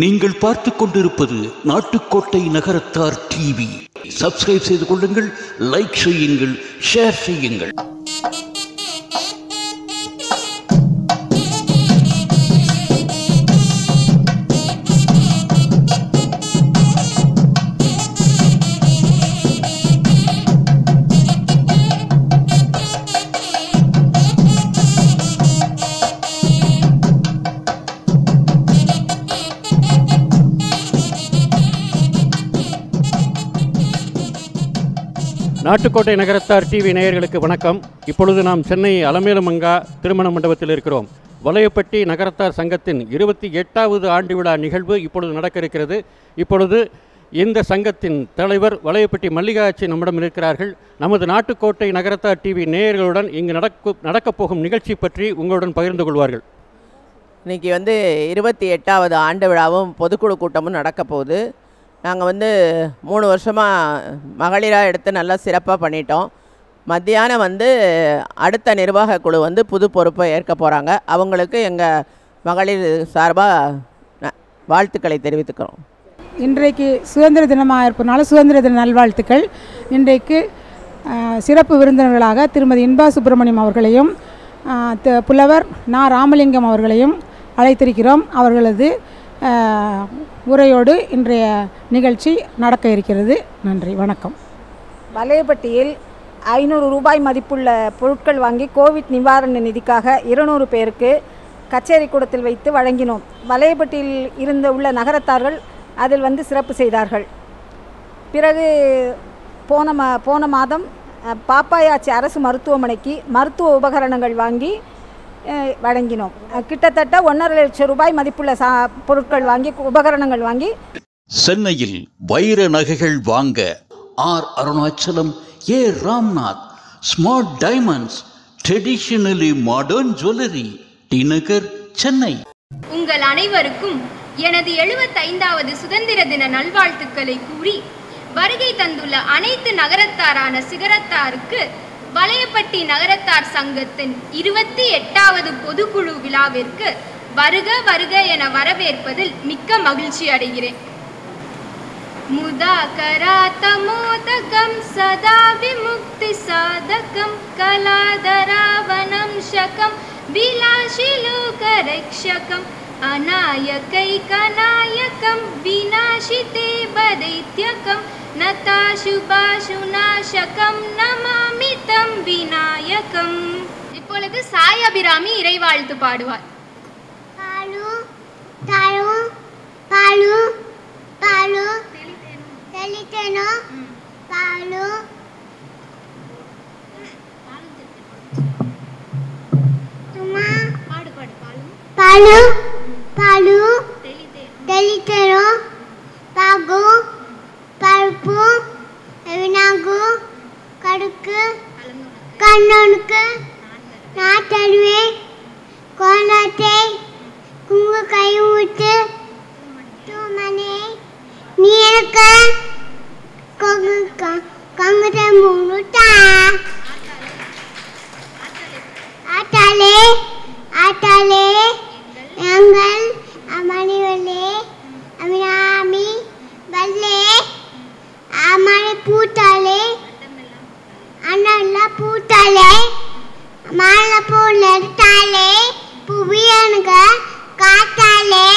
நீங்கள் பார்த்து கொண்டிருப்பது நாட்டுக்கோட்டை நகரத்தார் டிவி. சப்ஸ்கிரைப் செய்து கொள்ளுங்கள், லைக் செய்யுங்கள், ஷேர் செய்யுங்கள். நாட்டுக்கோட்டை நகரத்தார் டிவி நேயர்களுக்கு வணக்கம். இப்பொழுது நாம் சென்னை அலமேலுமங்கா திருமண மண்டபத்தில் இருக்கிறோம். வலையப்பட்டி நகரத்தார் சங்கத்தின் 28வது ஆண்டு விழா நிகழ்வு இப்பொழுது நடக்க இருக்கிறது. இப்பொழுது இந்த சங்கத்தின் தலைவர் வலையப்பட்டி மல்லிகாட்சி நம்மிடம் இருக்கிறார்கள். நமது நாட்டுக்கோட்டை நகரத்தார் டிவி நேயர்களுடன் இங்கு நடக்கப் போகும் நிகழ்ச்சி பற்றி உங்களுடன் பகிர்ந்து கொள்வார்கள். இன்றைக்கி 28வது ஆண்டு விழாவும் பொதுக்குழு கூட்டமும் நடக்க போகுது. நாங்கள் 3 வருஷமாக மகளிராக எடுத்து நல்லா சிறப்பாக பண்ணிட்டோம். மத்தியானம் அடுத்த நிர்வாக குழு புது பொறுப்பை ஏற்க போகிறாங்க. அவங்களுக்கு எங்கள் மகளிர் சார்பாக வாழ்த்துக்களை தெரிவித்துக்கிறோம். இன்றைக்கு சுதந்திர தினமாக இருப்பதனால சுதந்திர தின நல்வாழ்த்துக்கள். இன்றைக்கு சிறப்பு விருந்தினர்களாக திருமதி இன்பா சுப்பிரமணியம் அவர்களையும் புலவர் நா ராமலிங்கம் அவர்களையும் அழைத்திருக்கிறோம். அவர்களது உரையோடு இன்றைய நிகழ்ச்சி நடக்க இருக்கிறது. நன்றி, வணக்கம். வலையப்பட்டியில் 500 ரூபாய் மதிப்புள்ள பொருட்கள் வாங்கி கோவிட் நிவாரண நிதிக்காக 200 பேருக்கு கச்சேரி கூடத்தில் வைத்து வழங்கினோம். வலையப்பட்டியில் உள்ள நகரத்தார்கள் அதில் சிறப்பு செய்தார்கள். பிறகு போன மாதம் பாப்பாயாச்சி அரசு மருத்துவமனைக்கு மருத்துவ உபகரணங்கள் வாங்கி வழங்கினோம். கிட்டத்தட்ட 1.5 லட்சம் ரூபாய் மதிப்புள்ள பொருட்கள் வாங்கி உபகரணங்கள் வாங்கி. சென்னையில் வைர நகைகள் வாங்க R Arunachalam, A Ramnath, smart diamonds, traditionally modern jewellery, T Nagar, Chennai. உங்கள் அனைவருக்கும் எனது 75வது சுதந்திர தின நல்வாழ்த்துக்களை கூறி வருகை தந்துள்ள அனைத்து நகரத்தாரான சிகரத்தாருக்கு வலையப்பட்டி நகரத்தார் சங்கத்தின் 28வது பொதுக்குழு விழாவிற்கு வருக வருக என வரவேற்பதில் மிக்க மகிழ்ச்சி அடைகிறேன். முதாகராதமோதகம் சதா விமுக்தி சாதகம் கலாதராவனம் ஷகம் விலாஷிலோகரக்ஷகம் அநாயகைகநாயகம் விநாசிதே பதைத்யகம் நதாசுபாசுநாசகம் நமாமிதம் விநாயகம். இப்பொழுது சாய் அபிராமி இறைவாழ்த்து பாடுவார். பாலு தாரு பாலு பாலு தெளித்தேனோ பாலு சும்மா பாடு பாடு பாலு பாலு தெளித்தேனோ பாகு பருப்பு வினாகு கடுக்கு கண்ணனுக்கு நான் தருவேன் கோலத்தை குங்கு கை ஊட்டு தூமனே நீ எனக்கு கங்குதை மூணுட்டா ஆட்டாலே ஆட்டாலே எங்கள் அமணிவலே அமினாமி வல்லே அமணி பூட்டாலே அண்ணா பூட்டாலே மாலை பூ நெடுத்தாலே புவியனுக காத்தாலே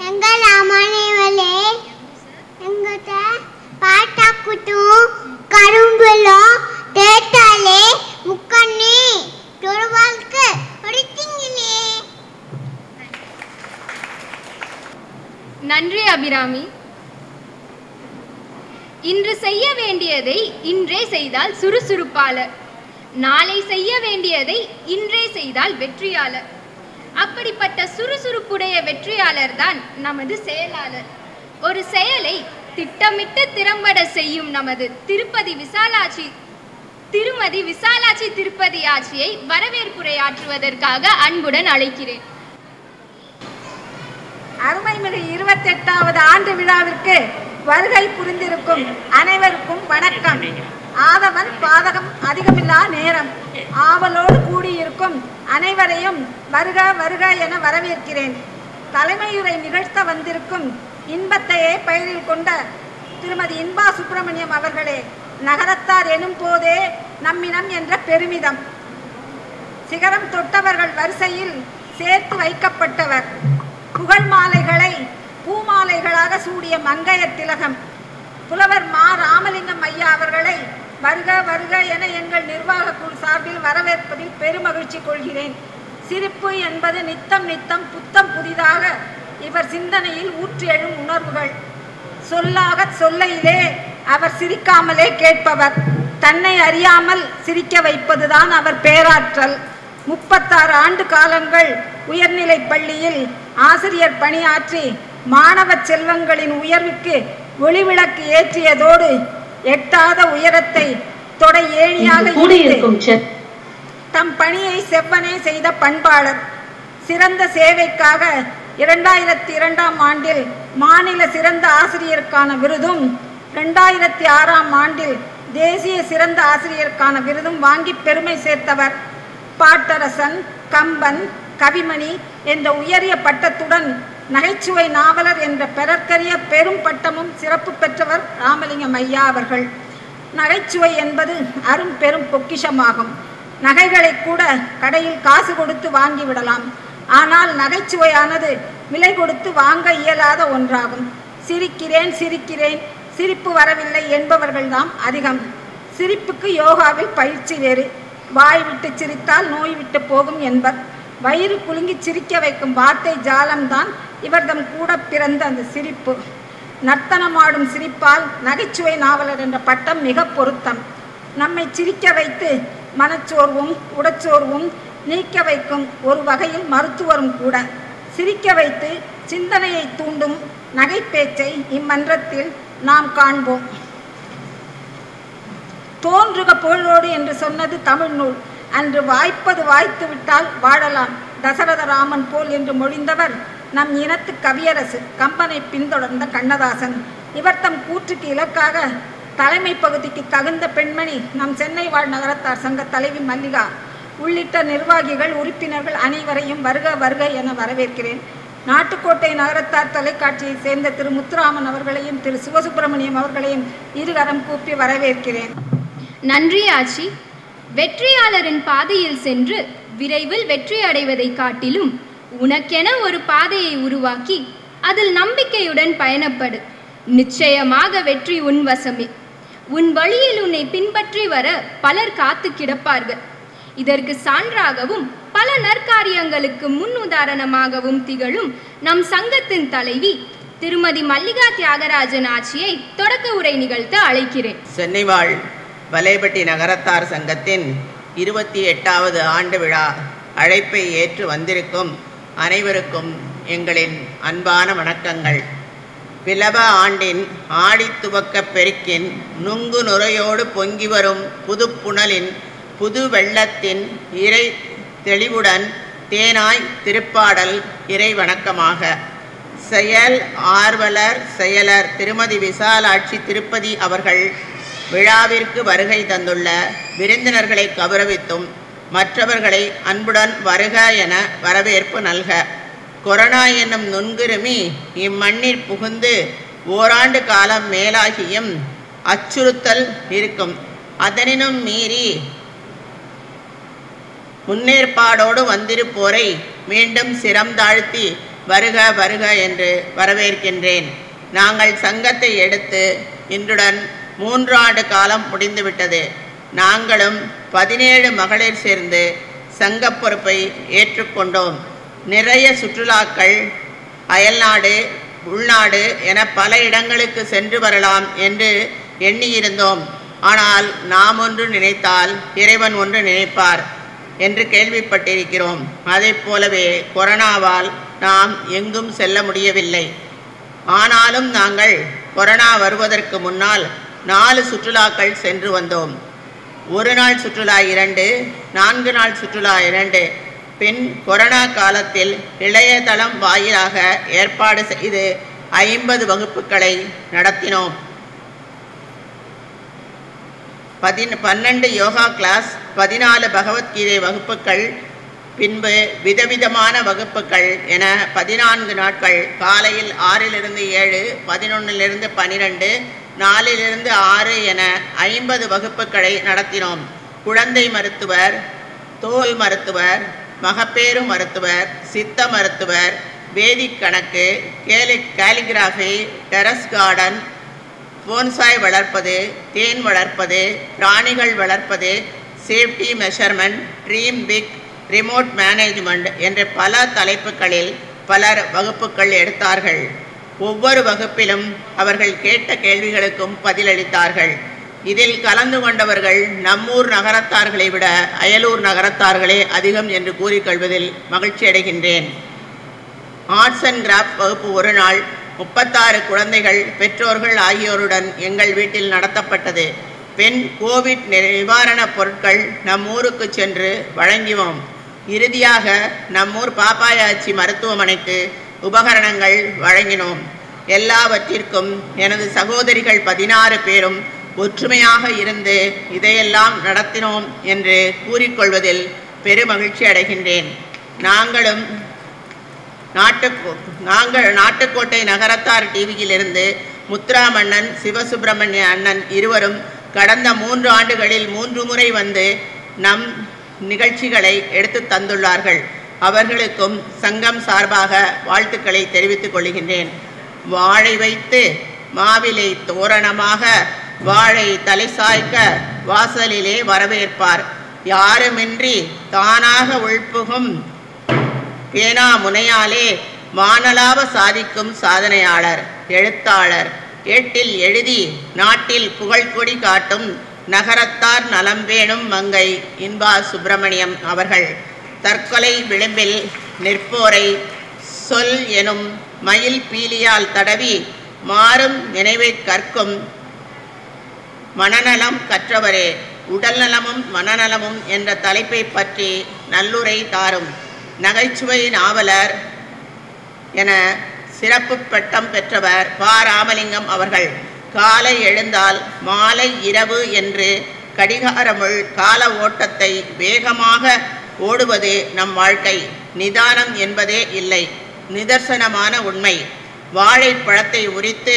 எங்கள் அமணிவலே எங்கிட்ட பாட்டாக்குட்டும் கரும்புலும் தேட்டாலே முக்கண்ணி தொழுவாளுக்கு ஒடித்தீங்களே. நன்றி அபிராமி. இன்று செய்ய வேண்டியதை இன்றே செய்தால் சுறுசுறுப்பாளர், நாளை செய்ய வேண்டியதை இன்றே செய்தால் வெற்றியாளர். அப்படிப்பட்ட சுறுசுறுப்புடைய வெற்றியாளர் தான் நமது செயலாளர். ஒரு செயலை திட்டமிட்டு திறம்பட செய்யும் நமது திருமதி விசாலாட்சி திருப்பதி ஆட்சியை வரவேற்புரையாற்றுவதற்காக அன்புடன் அழைக்கிறேன். அருமைமிகு 28வது ஆண்டு விழாவிற்கு வருகை புரிந்திருக்கும் அனைவருக்கும் வணக்கம். ஆதவன் பாதகம் அதிகமில்லா நேரம். ஆவலோடு கூடியிருக்கும் அனைவரையும் வருக வருக என வரவேற்கிறேன். தலைமையுரை நிகழ்த்த வந்திருக்கும் இன்பத்தையே பெயரில் கொண்ட திருமதி இன்பா சுப்பிரமணியம் அவர்களே, நகரத்தார் எனும் போதே நம்மினம் என்ற பெருமிதம். சிகரம் தொட்டவர்கள் வரிசையில் சேர்த்து வைக்கப்பட்டவர். புகழ் மாலைகளை பூமாலைகளாக சூடிய மங்கையர் திலகம் புலவர் மா ராமலிங்கம் ஐயா அவர்களை வருக வருக என எங்கள் நிர்வாக குழு சார்பில் வரவேற்பதில் பெருமகிழ்ச்சி கொள்கிறேன். சிரிப்பு என்பது நித்தம் நித்தம் புத்தம் புதிதாக இவர் சிந்தனையில் ஊற்றி எழும் உணர்வுகள். சொல்லாக சொல்லையிலே அவர் சிரிக்காமலே கேட்பவர். தன்னை அறியாமல் சிரிக்க வைப்பதுதான் அவர் பேராற்றல். 36 ஆண்டு காலங்கள் உயர்நிலை பள்ளியில் ஆசிரியர் பணியாற்றி மாணவ செல்வங்களின் உயர்வுக்கு ஒளிவிளக்கு ஏற்றியதோடு எட்டாத உயரத்தை தொடை ஏணியாக தம் பணியை செவ்வனே செய்த பண்பாளர். சிறந்த சேவைக்காக 2002ஆம் ஆண்டில் மாநில சிறந்த ஆசிரியருக்கான விருதும் 2006ஆம் ஆண்டில் தேசிய சிறந்த ஆசிரியருக்கான விருதும் வாங்கி பெருமை சேர்த்தவர். பாட்டரசன், கம்பன், கவிமணி என்ற உயரிய பட்டத்துடன் நகைச்சுவை நாவலர் என்ற பெறற்கரிய பெரும் பட்டமும் சிறப்பு பெற்றவர் ராமலிங்கம் ஐயா அவர்கள். நகைச்சுவை என்பது அரும் பெரும் பொக்கிஷமாகும். நகைகளை கூட கடையில் காசு கொடுத்து வாங்கிவிடலாம். ஆனால் நகைச்சுவையானது விலை கொடுத்து வாங்க இயலாத ஒன்றாகும். சிரிக்கிறேன் சிரிக்கிறேன், சிரிப்பு வரவில்லை என்பவர்கள்தான் அதிகம். சிரிப்புக்கு யோகாவில் பயிற்சி வேறு. வாய் விட்டு சிரித்தால் நோய் விட்டு போகும் என்பர். வயிறு குலுங்கி சிரிக்க வைக்கும் வார்த்தை ஜாலம்தான் இவர்தம் கூட பிறந்த அந்த சிரிப்பு. நர்த்தனமாடும் சிரிப்பால் நகைச்சுவை நாவலர் என்ற பட்டம் மிக பொருத்தம். நம்மை சிரிக்க வைத்து மனச்சோர்வும் உடச்சோர்வும் நீக்க வைக்கும் ஒரு வகையில் மருத்துவரும் கூட. சிரிக்க வைத்து சிந்தனையை தூண்டும் நகைப்பேச்சை இம்மன்றத்தில் நாம் காண்போம். தோன்றுக புகழோடு என்று சொன்னது தமிழ் நூல். அன்று வாய்ப்பது வாய்த்து விட்டால் வாழலாம் தசரத ராமன் போல் என்று மொழிந்தவர் நம் இனத்து கவியரசு கம்பனை பின்தொடர்ந்த கண்ணதாசன். இவர் தம் கூற்றுக்கு இலக்காக தலைமை பகுதிக்கு தகுந்த பெண்மணி நம் சென்னை வாழ் நகரத்தார் சங்க தலைவி மல்லிகா உள்ளிட்ட நிர்வாகிகள் உறுப்பினர்கள் அனைவரையும் வருக வருக என வரவேற்கிறேன். நாட்டுக்கோட்டை நகரத்தார் தொலைக்காட்சியை சேர்ந்த திரு முத்துராமன் அவர்களையும் திரு சிவசுப்பிரமணியம் அவர்களையும் இருகரம் கூப்பி வரவேற்கிறேன். நன்றி ஆச்சி. வெற்றியாளரின் பாதையில் சென்று விரைவில் வெற்றி அடைவதை காட்டிலும் உனக்கென ஒரு பாதையை உருவாக்கி அதில் நம்பிக்கையுடன் பயணப்படு. நிச்சயமாக வெற்றி உன் வசமே. உன் வழியில் உன்னை பின்பற்றி வர பலர் காத்து கிடப்பார்கள். இதற்கு சான்றாகவும் பல நற்காரியங்களுக்கு முன் உதாரணமாகவும் திகழும் நம் சங்கத்தின் தலைவி திருமதி மல்லிகா தியாகராஜன் ஆட்சியை தொடக்க உரை நிகழ்த்த அழைக்கிறேன். சென்னை வாழ் வலைப்பட்டி நகரத்தார் சங்கத்தின் 28வது ஆண்டு விழா அழைப்பை ஏற்று வந்திருக்கும் அனைவருக்கும் எங்களின் அன்பான வணக்கங்கள். பிளவ ஆண்டின் ஆடி துவக்க பெருக்கின் நுங்கு நுரையோடு பொங்கி வரும் புதுப்புணலின் புது வெள்ளத்தின் இறை தெளிவுடன் தேனாய் திருப்பாடல் இறை வணக்கமாக. செயல் ஆர்வலர் செயலர் திருமதி விசாலாட்சி திருப்பதி அவர்கள் விழாவிற்கு வருகை தந்துள்ள விருந்தினர்களை கௌரவித்தும் மற்றவர்களை அன்புடன் வருக என வரவேற்பு நல்க. கொரோனா என்னும் நுண்கிருமி இம்மண்ணில் புகுந்து ஓராண்டு காலம் மேலாகியும் அச்சுறுத்தல் இருக்கும். அதனினும் மீறி முன்னேற்பாடோடு வந்திருப்போரை மீண்டும் சிரம் தாழ்த்தி வருக வருக என்று வரவேற்கின்றேன். நாங்கள் சங்கத்தை எடுத்து இன்றுடன் 3 ஆண்டு காலம் முடிந்துவிட்டது. நாங்களும் 17 மகளிர் சேர்ந்து சங்க பொறுப்பை ஏற்றுக்கொண்டோம். நிறைய சுற்றுலாக்கள் அயல்நாடு உள்நாடு என பல இடங்களுக்கு சென்று வரலாம் என்று எண்ணியிருந்தோம். ஆனால் நாம் ஒன்று நினைத்தால் இறைவன் ஒன்று நினைப்பார் என்று கேள்விப்பட்டிருக்கிறோம். அதை போலவே கொரோனாவால் நாம் எங்கும் செல்ல முடியவில்லை. ஆனாலும் நாங்கள் கொரோனா வருவதற்கு முன்னால் 4 சுற்றுலாக்கள் சென்று வந்தோம். 1 நாள் சுற்றுலா 2, 4 நாள் சுற்றுலா 2. பின் கொரோனா காலத்தில் இளையதளம் வாயிலாக ஏற்பாடு செய்து 50 வகுப்புகளை நடத்தினோம். 12 யோகா கிளாஸ், 14 பகவத்கீதை வகுப்புகள், பின்பு விதவிதமான வகுப்புகள் என 14 நாட்கள் காலையில் 6லிருந்து 7, 11லிருந்து 12, 4லிருந்து 6 என 50 வகுப்புகளை நடத்தினோம். குழந்தை மருத்துவர், தோல் மருத்துவர், மகப்பேறு மருத்துவர், சித்த மருத்துவர், வேதிக் கணக்கு, கேலிகிராஃபி, டெரஸ் கார்டன், போன்சாய் வளர்ப்பது, தேன் வளர்ப்பது, பிராணிகள் வளர்ப்பது, safety measurement, dream big, remote management என்ற பல தலைப்புகளில் பலர் வகுப்புகள் எடுத்தார்கள். ஒவ்வொரு வகுப்பிலும் அவர்கள் கேட்ட கேள்விகளுக்கும் பதிலளித்தார்கள். இதில் கலந்து கொண்டவர்கள் நம்மூர் நகரத்தார்களை விட அயலூர் நகரத்தார்களே அதிகம் என்று கூறிக்கொள்வதில் மகிழ்ச்சி அடைகின்றேன். ஆர்ட்ஸ் அண்ட் கிராஃப்ட் வகுப்பு ஒரு நாள் 36 குழந்தைகள், பெற்றோர்கள் ஆகியோருடன் எங்கள் வீட்டில் நடத்தப்பட்டது. பெண் கோவிட் நிவாரணப் பொருட்கள் நம் ஊருக்கு சென்று வழங்கினோம். இறுதியாக நம்மூர் பாப்பாயாச்சி மருத்துவமனைக்கு உபகரணங்கள் வழங்கினோம். எல்லாவற்றிற்கும் எனது சகோதரிகள் 16 பேரும் ஒற்றுமையாக இருந்து இதையெல்லாம் நடத்தினோம் என்று கூறிக்கொள்வதில் பெருமகிழ்ச்சி அடைகின்றேன். நாங்கள் நாட்டுக்கோட்டை நகரத்தார் டிவியிலிருந்து முத்துராமண்ணன், சிவசுப்பிரமணிய அண்ணன் இருவரும் கடந்த 3 ஆண்டுகளில் 3 முறை வந்து நம் நிகழ்ச்சிகளை எடுத்து தந்துள்ளார்கள். அவர்களுக்கும் சங்கம் சார்பாக வாழ்த்துக்களை தெரிவித்துக் கொள்கின்றேன். வாழை வைத்து மாவிலை தோரணமாக வாழை தலை சாய்க்க வாசலிலே வரவேற்பார். யாருமின்றி தானாக உள்புகும் பேனா முனையாலே வானலாவ சாதிக்கும் சாதனையாளர், எழுத்தாளர், ஏட்டில் எழுதி நாட்டில் புகழ்கொடி காட்டும் நகரத்தார் நலம்பேணும் மங்கை இன்பா சுப்பிரமணியம் அவர்கள் தற்கொலை விளிம்பில் நிற்போரை சொல் எனும் மயில் பீலியால் தடவி மாறும் நினைவை கற்கும் மனநலம் கற்றவரே, உடல் நலமும் மனநலமும் என்ற தலைப்பை பற்றி நல்லுரை தாரும் நகைச்சுவை நாவலர் என சிறப்பு பட்டம் பெற்றவர் பா. ராமலிங்கம் அவர்கள். காலை எழுந்தால் மாலை இரவு என்று கடிகாரமுள் கால ஓட்டத்தை வேகமாக ஓடுவது நம் வாழ்க்கை. நிதானம் என்பதே இல்லை, நிதர்சனமான உண்மை. வாழைப்பழத்தை உரித்து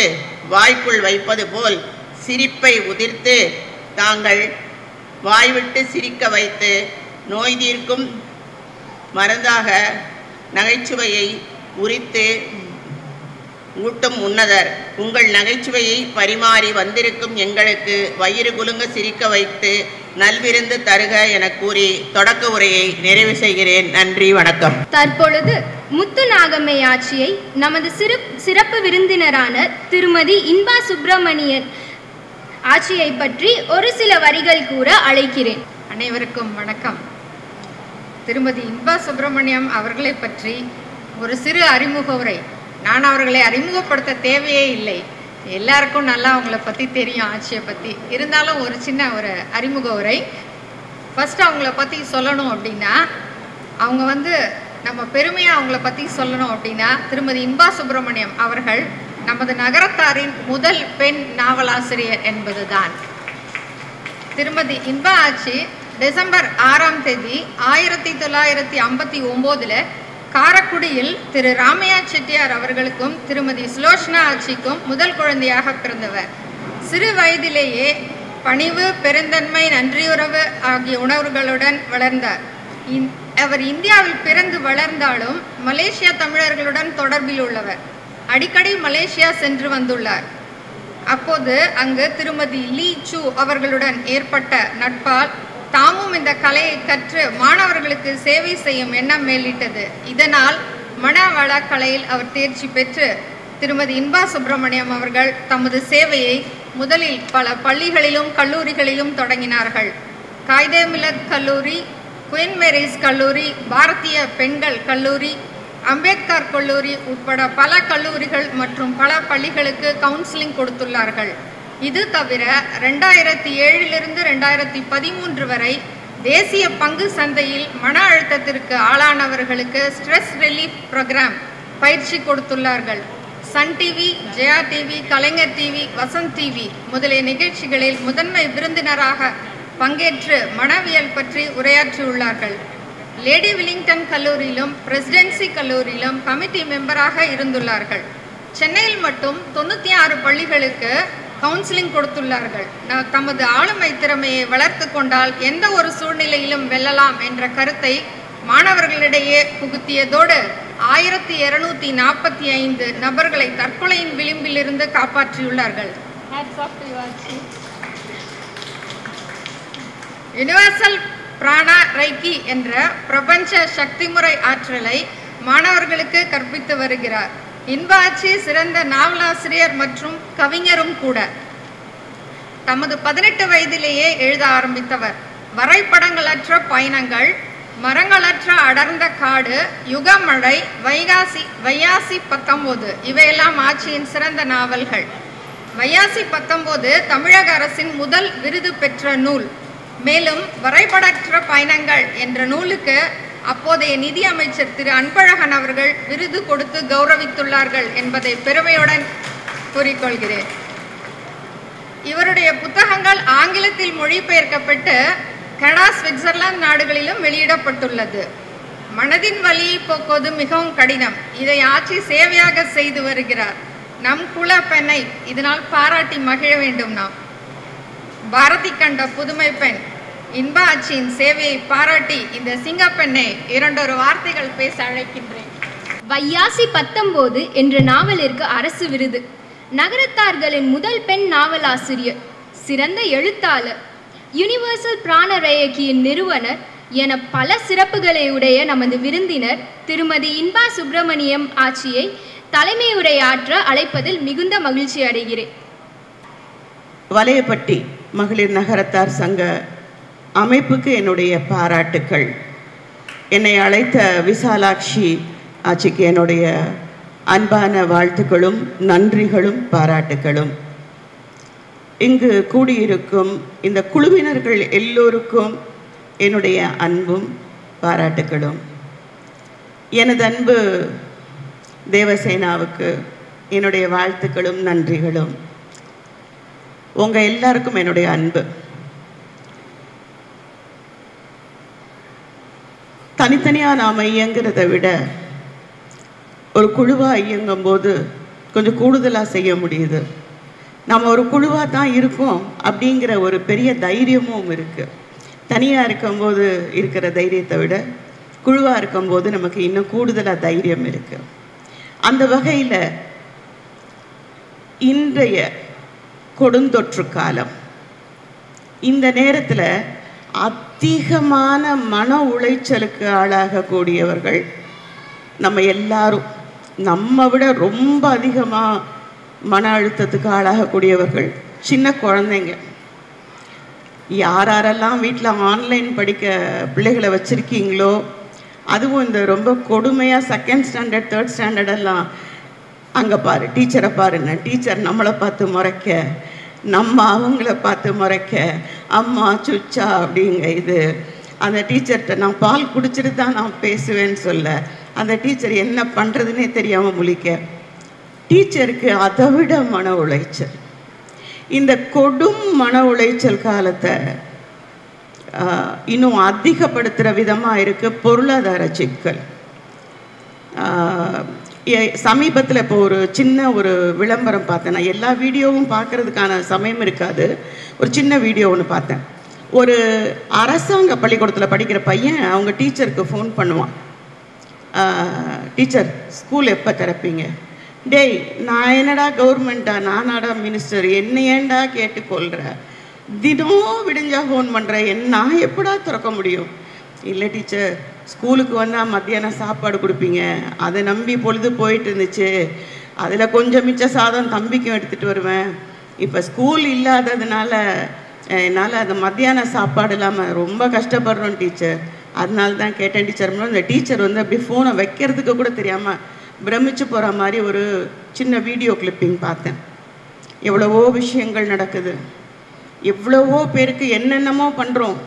வாய்க்குள் வைப்பது போல் சிரிப்பை உதிர்த்து தாங்கள் வாய்விட்டு சிரிக்க வைத்து நோய் தீர்க்கும் மருந்தாக நகைச்சுவையை உரித்து ஊட்டும் உன்னதர். உங்கள் நகைச்சுவையை பரிமாறி வந்திருக்கும் எங்களுக்கு வயிறு குலுங்க சிரிக்க வைத்து நல்விருந்து தருக என கூறி தொடக்க உரையை நிறைவு செய்கிறேன். நன்றி, வணக்கம். தற்பொழுது முத்து நாகம்மை ஆட்சியை நமது சிறப்பு விருந்தினரான திருமதி இன்பா சுப்பிரமணியன் ஆட்சியை பற்றி ஒரு சில வரிகள் கூற அழைக்கிறேன். அனைவருக்கும் வணக்கம். திருமதி இன்பா சுப்பிரமணியம் அவர்களை பற்றி ஒரு சிறு அறிமுக உரை. நான் அவர்களை அறிமுகப்படுத்த தேவையே இல்லை, எல்லாருக்கும் நல்லா அவங்கள பற்றி தெரியும், ஆட்சியை பற்றி. இருந்தாலும் ஒரு சின்ன ஒரு அறிமுக உரை. ஃபஸ்ட்டு அவங்கள பற்றி சொல்லணும் அப்படின்னா, அவங்க நம்ம பெருமையாக அவங்கள பற்றி சொல்லணும் அப்படின்னா, திருமதி இன்பா சுப்பிரமணியம் அவர்கள் நமது நகரத்தாரின் முதல் பெண் நாவலாசிரியர் என்பது தான். திருமதி இன்பா ஆட்சி டிசம்பர் 6ஆம் தேதி 1959 காரக்குடியில் திரு ராமையா செட்டியார் அவர்களுக்கும் திருமதி சுலோச்சனா ஆட்சிக்கும் முதல் குழந்தையாக பிறந்தவர். சிறு வயதிலேயே பணிவு, பெருந்தன்மை, நன்றியுறவு ஆகிய உணர்வுகளுடன் வளர்ந்தார். அவர் இந்தியாவில் பிறந்து வளர்ந்தாலும் மலேசியா தமிழர்களுடன் தொடர்பில் உள்ளவர். அடிக்கடி மலேசியா சென்று வந்துள்ளார். அப்போது அங்கு திருமதி லீ சூ அவர்களுடன் ஏற்பட்ட நட்பால் தாமும் இந்த கலையை கற்று மாணவர்களுக்கு சேவை செய்யும் எண்ணம் மேலிட்டது. இதனால் மனவள கலையில் அவர் தேர்ச்சி பெற்று திருமதி இன்பா சுப்பிரமணியம் அவர்கள் தமது சேவையை முதலில் பல பள்ளிகளிலும் கல்லூரிகளிலும் தொடங்கினார்கள். காயிதே மில்லத் கல்லூரி, குயின் மேரிஸ் கல்லூரி, பாரதிய பெண்கள் கல்லூரி, அம்பேத்கர் கல்லூரி உட்பட பல கல்லூரிகள் மற்றும் பல பள்ளிகளுக்கு கவுன்சிலிங் கொடுத்துள்ளார்கள். இது தவிர 2007 2013 வரை தேசிய பங்கு சந்தையில் மன அழுத்தத்திற்கு ஆளானவர்களுக்கு ஸ்ட்ரெஸ் ரிலீஃப் ப்ரோக்ராம் பயிற்சி கொடுத்துள்ளார்கள். சன் டிவி, ஜெயா டிவி, கலைஞர் டிவி, வசந்த் டிவி முதலிய நிகழ்ச்சிகளில் முதன்மை விருந்தினராக பங்கேற்று மனவியல் பற்றி உரையாற்றியுள்ளார்கள். லேடி வில்லிங்டன் கல்லூரியிலும் பிரசிடென்சி கல்லூரியிலும் கமிட்டி மெம்பராக இருந்துள்ளார்கள். சென்னையில் மட்டும் 96 பள்ளிகளுக்கு கவுன்சிலிங் கொடுத்துள்ளார்கள். தமது ஆளுமை திறமையை வளர்த்து கொண்டால் எந்த ஒரு சூழ்நிலையிலும் வெல்லலாம் என்ற கருத்தை மாணவர்களிடையே புகுத்தியதோடு 1245 நபர்களை தற்கொலையின் விளிம்பிலிருந்து காப்பாற்றியுள்ளார்கள். யுனிவர்சல் பிராணா ரைக்கி என்ற பிரபஞ்ச சக்தி முறை ஆற்றலை மாணவர்களுக்கு கற்பித்து வருகிறார். இன்ப ஆட்சி சிறந்த நாவலாசிரியர் மற்றும் கவிஞரும் கூட. தமது 18 வயதிலேயே எழுத ஆரம்பித்தவர். வரைபடங்களற்ற பயணங்கள், மரங்களற்ற அடர்ந்த காடு, யுகமழை, வையாசி 19 இவையெல்லாம் ஆட்சியின் சிறந்த நாவல்கள். வையாசி 19 தமிழக அரசின் முதல் விருது பெற்ற நூல். மேலும் வரைபடற்ற பயணங்கள் என்ற நூலுக்கு அப்போதைய நிதி அமைச்சர் திரு அன்பழகன் அவர்கள் விருது கொடுத்து கௌரவித்துள்ளார்கள் என்பதை பெருமையுடன் கூறிக்கொள்கிறேன். இவருடைய புத்தகங்கள் ஆங்கிலத்தில் மொழிபெயர்க்கப்பட்டு கனடா, சுவிட்சர்லாந்து நாடுகளிலும் வெளியிடப்பட்டுள்ளது. மனதின் வலியை போக்குவது மிகவும் கடினம். இதை ஆட்சி சேவையாக செய்து வருகிறார். நம் குல பெண்ணை இதனால் பாராட்டி மகிழ வேண்டும். நாம் பாரதி கண்ட புதுமை பெண் இன்ப ஆட்சியின் சேவையை பாராட்டி இந்த சிங்கப்பெண்ணை 2 வார்த்தைகள் பேச அழைக்கின்றேன். வையாசி 19 என்ற நாவலிற்கு அரசு விருது, நகரத்தார்களின் முதல் பெண் நாவலாசிரியர், சிறந்த எழுத்தாளர், யுனிவர்சல் பிராண ரேயக்கியின் நிறுவனர் என பல சிறப்புகளை உடைய நமது விருந்தினர் திருமதி இன்பா சுப்பிரமணியம் ஆட்சியை தலைமை உரையாற்ற அழைப்பதில் மிகுந்த மகிழ்ச்சி அடைகிறேன். வலையப்பட்டி மகளிர் நகரத்தார் சங்க அமைப்புக்கு என்னுடைய பாராட்டுக்கள். என்னை அழைத்த விசாலாட்சி ஆட்சிக்கு என்னுடைய அன்பான வாழ்த்துக்களும் நன்றிகளும் பாராட்டுக்களும். இங்கு கூடியிருக்கும் இந்த குழுவினர்கள் எல்லோருக்கும் என்னுடைய அன்பும் பாராட்டுக்களும். எனது அன்பு தேவசேனாவுக்கு என்னுடைய வாழ்த்துக்களும் நன்றிகளும். உங்கள் எல்லாருக்கும் என்னுடைய அன்பு. தனித்தனியாக நாம் இயங்கிறத விட ஒரு குழுவாக இயங்கும் போது கொஞ்சம் கூடுதலாக செய்ய முடியுது. நம்ம ஒரு குழுவாக தான் இருக்கோம் அப்படிங்கிற ஒரு பெரிய தைரியமும் இருக்குது. தனியாக இருக்கும்போது இருக்கிற தைரியத்தை விட குழுவாக இருக்கும்போது நமக்கு இன்னும் கூடுதலாக தைரியம் இருக்குது. அந்த வகையில் இன்றைய கொடுந்தொற்று காலம், இந்த நேரத்தில் அதிகமான மன உளைச்சலுக்கு ஆளாகக்கூடியவர்கள் நம்ம எல்லாரும். நம்ம விட ரொம்ப அதிகமாக மன அழுத்தத்துக்கு ஆளாகக்கூடியவர்கள் சின்ன குழந்தைங்க. யாரெல்லாம் வீட்டில் ஆன்லைன் படிக்க பிள்ளைகளை வச்சுருக்கீங்களோ, அதுவும் இந்த ரொம்ப கொடுமையாக 2nd ஸ்டாண்டர்ட் 3rd ஸ்டாண்டர்டெல்லாம் அங்கே பாரு, டீச்சரை பாருங்க, டீச்சர் நம்மளை பார்த்து முறைக்க, நம்ம அவங்கள பார்த்து முறைக்க, அம்மா சுச்சா அப்படிங்க. இது அந்த டீச்சர்கிட்ட நான் பால் குடிச்சிட்டு தான் நான் பேசுவேன்னு சொல்ல, அந்த டீச்சர் என்ன பண்ணுறதுன்னே தெரியாமல் முழிக்க. டீச்சருக்கு அதை விட மன உளைச்சல். இந்த கொடும் மன உளைச்சல் காலத்தை இன்னும் அதிகப்படுத்துகிற விதமாக இருக்குது பொருளாதார சிக்கல். சமீபத்தில் இப்போ ஒரு சின்ன ஒரு விளம்பரம் பார்த்தேன். நான் எல்லா வீடியோவும் பார்க்குறதுக்கான சமயம் இருக்காது. ஒரு சின்ன வீடியோ ஒன்று பார்த்தேன். ஒரு அரசாங்க பள்ளிக்கூடத்தில் படிக்கிற பையன் அவங்க டீச்சருக்கு ஃபோன் பண்ணுவான். டீச்சர், ஸ்கூல் எப்போ திறப்பீங்க? டேய், நான் என்னடா கவர்மெண்ட்டா, நானாடா மினிஸ்டர், என்ன ஏண்டா கேட்டுக்கொள்கிற? தினம் விடிஞ்சா ஃபோன் பண்ணுறேன், நான் எப்படா திறக்க முடியும்? இல்லை டீச்சர், ஸ்கூலுக்கு வந்தால் மத்தியானம் சாப்பாடு கொடுப்பீங்க, அதை நம்பி பொழுது போயிட்டு இருந்துச்சு, அதில் கொஞ்சம் மிச்ச சாதம் தம்பிக்கும் எடுத்துகிட்டு வருவேன். இப்போ ஸ்கூல் இல்லாததுனால என்னால் அந்த மத்தியான சாப்பாடு இல்லாமல் ரொம்ப கஷ்டப்படுறோம் டீச்சர், அதனால தான் கேட்டேன் டீச்சர். இந்த டீச்சர் வந்து அப்படி ஃபோனை வைக்கிறதுக்கு கூட தெரியாமல் பிரமிச்சு போகிற மாதிரி ஒரு சின்ன வீடியோ கிளிப்பிங் பார்த்தேன். எவ்வளவோ விஷயங்கள் நடக்குது, எவ்வளவோ பேருக்கு என்னென்னமோ பண்ணுறோம்.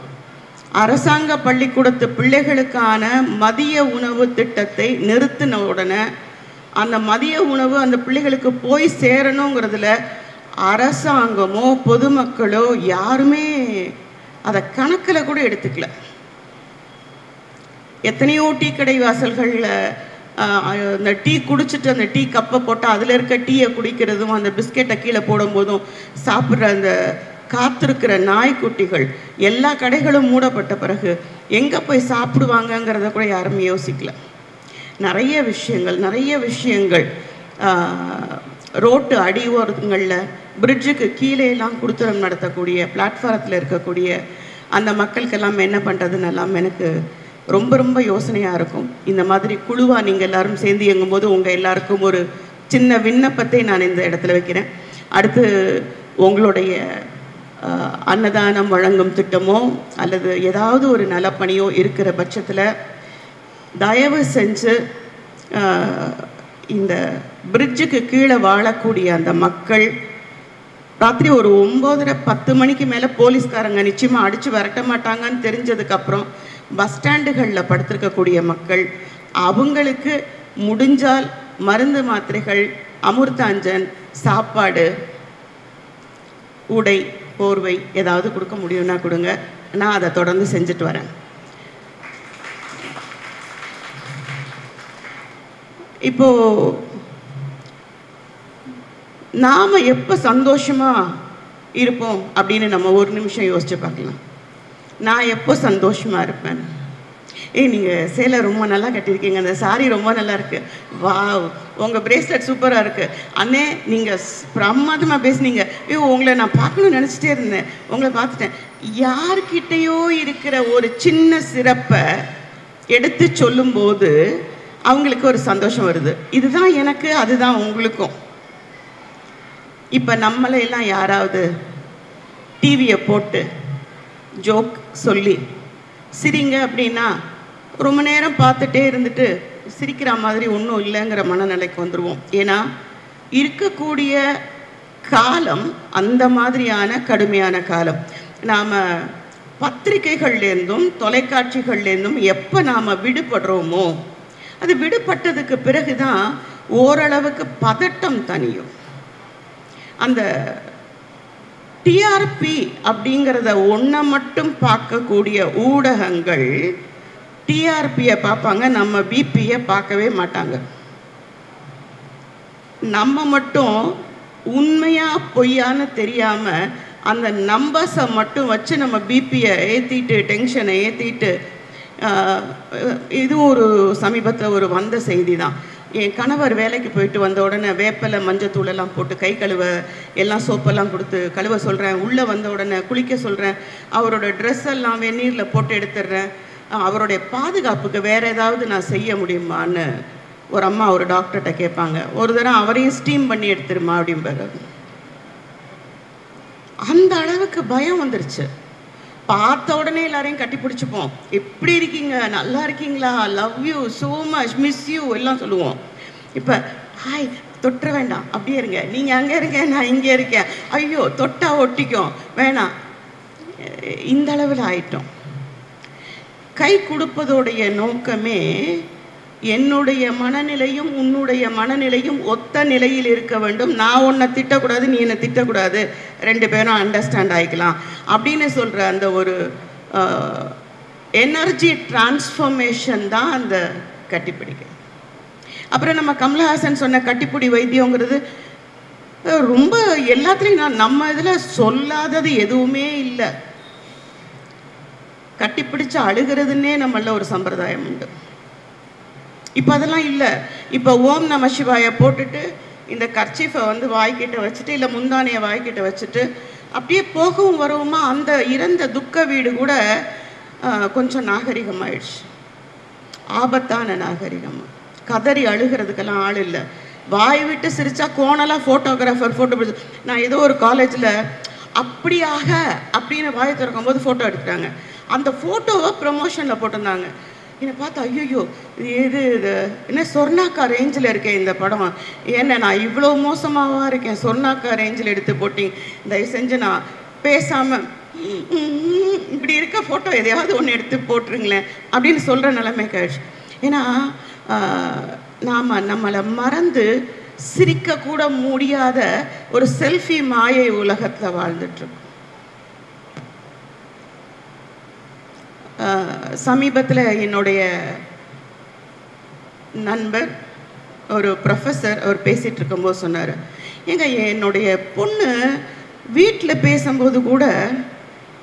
அரசாங்க பள்ளிக்கூடத்து பிள்ளைகளுக்கான மதிய உணவு திட்டத்தை நிறுத்தின உடனே அந்த மதிய உணவு அந்த பிள்ளைகளுக்கு போய் சேரணுங்கிறதுல அரசாங்கமோ பொதுமக்களோ யாருமே அதை கணக்கில் கூட எடுத்துக்கல. எத்தனையோ டீ கடை வாசல்களில் அந்த டீ குடிச்சிட்டு அந்த டீ கப்பை போட்டால் அதில் இருக்க டீயை குடிக்கிறதும் அந்த பிஸ்கெட்டை கீழே போடும்போதும் சாப்பிட்ற அந்த காத்திருக்கிற நாய்க்குட்டிகள், எல்லா கடைகளும் மூடப்பட்ட பிறகு எங்கே போய் சாப்பிடுவாங்கங்கிறத கூட யாருமே யோசிக்கல. நிறைய விஷயங்கள் ரோட்டு அடிவோரங்களில் பிரிட்ஜுக்கு கீழேலாம் கொடுத்துரம் நடத்தக்கூடிய பிளாட்ஃபாரத்தில் இருக்கக்கூடிய அந்த மக்களுக்கெல்லாம் என்ன பண்ணுறதுன்னு எல்லாம் எனக்கு ரொம்ப யோசனையாக இருக்கும். இந்த மாதிரி குழுவாக நீங்கள் எல்லோரும் சேர்ந்து இயங்கும்போது உங்கள் எல்லாருக்கும் ஒரு சின்ன விண்ணப்பத்தை நான் இந்த இடத்துல வைக்கிறேன். அடுத்து உங்களுடைய அன்னதானம் வழங்கும் திட்டமோ அல்லது ஏதாவது ஒரு நலப்பணியோ இருக்கிற பட்சத்தில் தயவு செஞ்சு இந்த பிரிட்ஜுக்கு கீழே வாழக்கூடிய அந்த மக்கள் ராத்திரி ஒரு 9:30-10 மணிக்கு மேலே போலீஸ்காரங்க நிச்சயமாக அடித்து விரட்ட மாட்டாங்கன்னு தெரிஞ்சதுக்கப்புறம் பஸ் ஸ்டாண்டுகளில் படுத்திருக்கக்கூடிய மக்கள், அவங்களுக்கு முடிஞ்சால் மருந்து மாத்திரைகள், அமிர்தாஞ்சன், சாப்பாடு, உடை, போர்வை ஏதாவது கொடுக்க முடியும்னா கொடுங்க. நான் அதை தொடர்ந்து செஞ்சுட்டு வரேன். இப்போ நாம் எப்போ சந்தோஷமாக இருப்போம் அப்படின்னு நம்ம ஒரு நிமிஷம் யோசிச்சு பார்க்கலாம். நான் எப்போ சந்தோஷமாக இருப்பேன்? நீங்கள் சேலை ரொம்ப நல்லா கட்டியிருக்கீங்க, அந்த சாரி ரொம்ப நல்லா இருக்குது, வா உங்கள் பிரேஸ்லெட் சூப்பராக இருக்குது, அண்ணே நீங்கள் பிரமாதமாக பேசுனீங்க, உங்களை நான் பார்க்கணும்னு நினச்சிட்டே இருந்தேன், உங்களை பார்த்துட்டேன். யார்கிட்டையோ இருக்கிற ஒரு சின்ன சிறப்பை எடுத்து சொல்லும்போது அவங்களுக்கு ஒரு சந்தோஷம் வருது. இதுதான் எனக்கு, அதுதான் உங்களுக்கும். இப்போ நம்மளையெல்லாம் யாராவது டிவியை போட்டு ஜோக் சொல்லி சிரிங்க அப்படின்னா ரொம்ப நேரம் பார்த்துட்டே இருந்துட்டு சிரிக்கிற மாதிரி ஒன்றும் இல்லைங்கிற மனநிலைக்கு வந்துடுவோம். ஏன்னா இருக்கக்கூடிய காலம் அந்த மாதிரியான கடுமையான காலம். நாம் பத்திரிகைகள்லேருந்தும் தொலைக்காட்சிகள்லேருந்தும் எப்போ நாம் விடுபடுறோமோ அது விடுபட்டதுக்கு பிறகு தான் ஓரளவுக்கு பதட்டம் தனியும். அந்த டிஆர்பி அப்படிங்கிறத ஒன்றை மட்டும் பார்க்கக்கூடிய ஊடகங்கள் டிஆர்பியை பார்ப்பாங்க, நம்ம பிபியை பார்க்கவே மாட்டாங்க. நம்ம மட்டும் உண்மையா பொய்யான்னு தெரியாமல் அந்த நம்பர்ஸை மட்டும் வச்சு நம்ம பிபியை ஏற்றிட்டு டென்ஷனை ஏற்றிட்டு, இது ஒரு சமீபத்தில் ஒரு வந்த செய்தி தான். என் கணவர் வேலைக்கு போயிட்டு வந்த உடனே வேப்பலை மஞ்சத்தூளெல்லாம் போட்டு கை கழுவ எல்லாம் சோப்பெல்லாம் கொடுத்து கழுவ சொல்கிறேன். உள்ளே வந்த உடனே குளிக்க சொல்கிறேன். அவரோட ட்ரெஸ் எல்லாம் வெந்நீரில் போட்டு எடுத்துடுறேன். அவருடைய பாதுகாப்புக்கு வேறு ஏதாவது நான் செய்ய முடியுமான்னு ஒரு அம்மா ஒரு டாக்டர்கிட்ட கேட்பாங்க. ஒரு தடவை அவரையும் ஸ்டீம் பண்ணி எடுத்துருமா அப்படிம்பாரு. அந்த அளவுக்கு பயம் வந்துருச்சு. பார்த்த உடனே எல்லாரையும் கட்டி பிடிச்சிப்போம். எப்படி இருக்கீங்க, நல்லா இருக்கீங்களா, love you so much, miss you எல்லாம் சொல்லுவோம். இப்போ ஹாய் தொட்டுற வேண்டாம், அப்படியே இருங்க, நீங்கள் அங்கே இருங்க நான் இங்கே இருக்கேன், ஐயோ தொட்டா ஒட்டிக்கும் வேணாம், இந்த அளவில் ஆயிட்டோம். கை கொடுப்பதோடைய நோக்கமே என்னுடைய மனநிலையும் உன்னுடைய மனநிலையும் ஒத்த நிலையில் இருக்க வேண்டும். நான் உன்னை திட்டக்கூடாது, நீ என்னை திட்டக்கூடாது, ரெண்டு பேரும் அண்டர்ஸ்டாண்ட் ஆகிக்கலாம் அப்படின்னு சொல்கிற அந்த ஒரு எனர்ஜி டிரான்ஸ்ஃபர்மேஷன் தான் அந்த கட்டிப்பிடிக்க. அப்புறம் நம்ம கமலஹாசன் சொன்ன கட்டிப்பிடி வைத்தியங்கிறது ரொம்ப எல்லாத்துலேயும் நம்ம இதில் சொல்லாதது எதுவுமே இல்லை. கட்டிப்பிடிச்சு அழுகிறதுன்னே நம்மள ஒரு சம்பிரதாயம் உண்டு. இப்போ அதெல்லாம் இல்லை. இப்போ ஓம் நம சிவாய போட்டுட்டு இந்த கர்ச்சீஃபை வந்து வாய்க்கிட்ட வச்சுட்டு இல்லை முந்தானையை வாய்க்கிட்ட வச்சுட்டு அப்படியே போகவும் வரவுமா அந்த இறந்த துக்க வீடு கூட கொஞ்சம் நாகரிகமாயிடுச்சு. ஆபத்தான நாகரிகமாக கதறி அழுகிறதுக்கெல்லாம் ஆள் இல்லை. வாய் விட்டு சிரித்தா கோணலாக ஃபோட்டோகிராஃபர் ஃபோட்டோ பிடிச்சி. நான் ஏதோ ஒரு காலேஜில் அப்படியாக அப்படின்னு வாய் திறக்கும் போது ஃபோட்டோ எடுத்துட்டாங்க. அந்த ஃபோட்டோவை ப்ரமோஷனில் போட்டிருந்தாங்க. என்னை பார்த்து ஐயோ இது என்ன சொர்ணாக்கா ரேஞ்சில் இருக்கேன் இந்த படம், ஏன்னா நான் இவ்வளோ மோசமாகவா இருக்கேன், சொர்ணாக்கா ரேஞ்சில் எடுத்து போட்டிங்க, தயவு செஞ்சு நான் பேசாமல் இப்படி இருக்க ஃபோட்டோ எதையாவது ஒன்று எடுத்து போட்டுருங்களேன் அப்படின்னு சொல்கிற நிலைமைக்கு ஆயிடுச்சு. ஏன்னா நாம் நம்மளை மறந்து சிரிக்கக்கூட முடியாத ஒரு செல்ஃபி மாயை உலகத்தில் வாழ்ந்துட்டுருக்கோம். சமீபத்தில் என்னுடைய நண்பர் ஒரு ப்ரொஃபஸர் அவர் பேசிகிட்டு இருக்கும்போது சொன்னார், ஏங்க என்னுடைய பொண்ணு வீட்டில் பேசும்போது கூட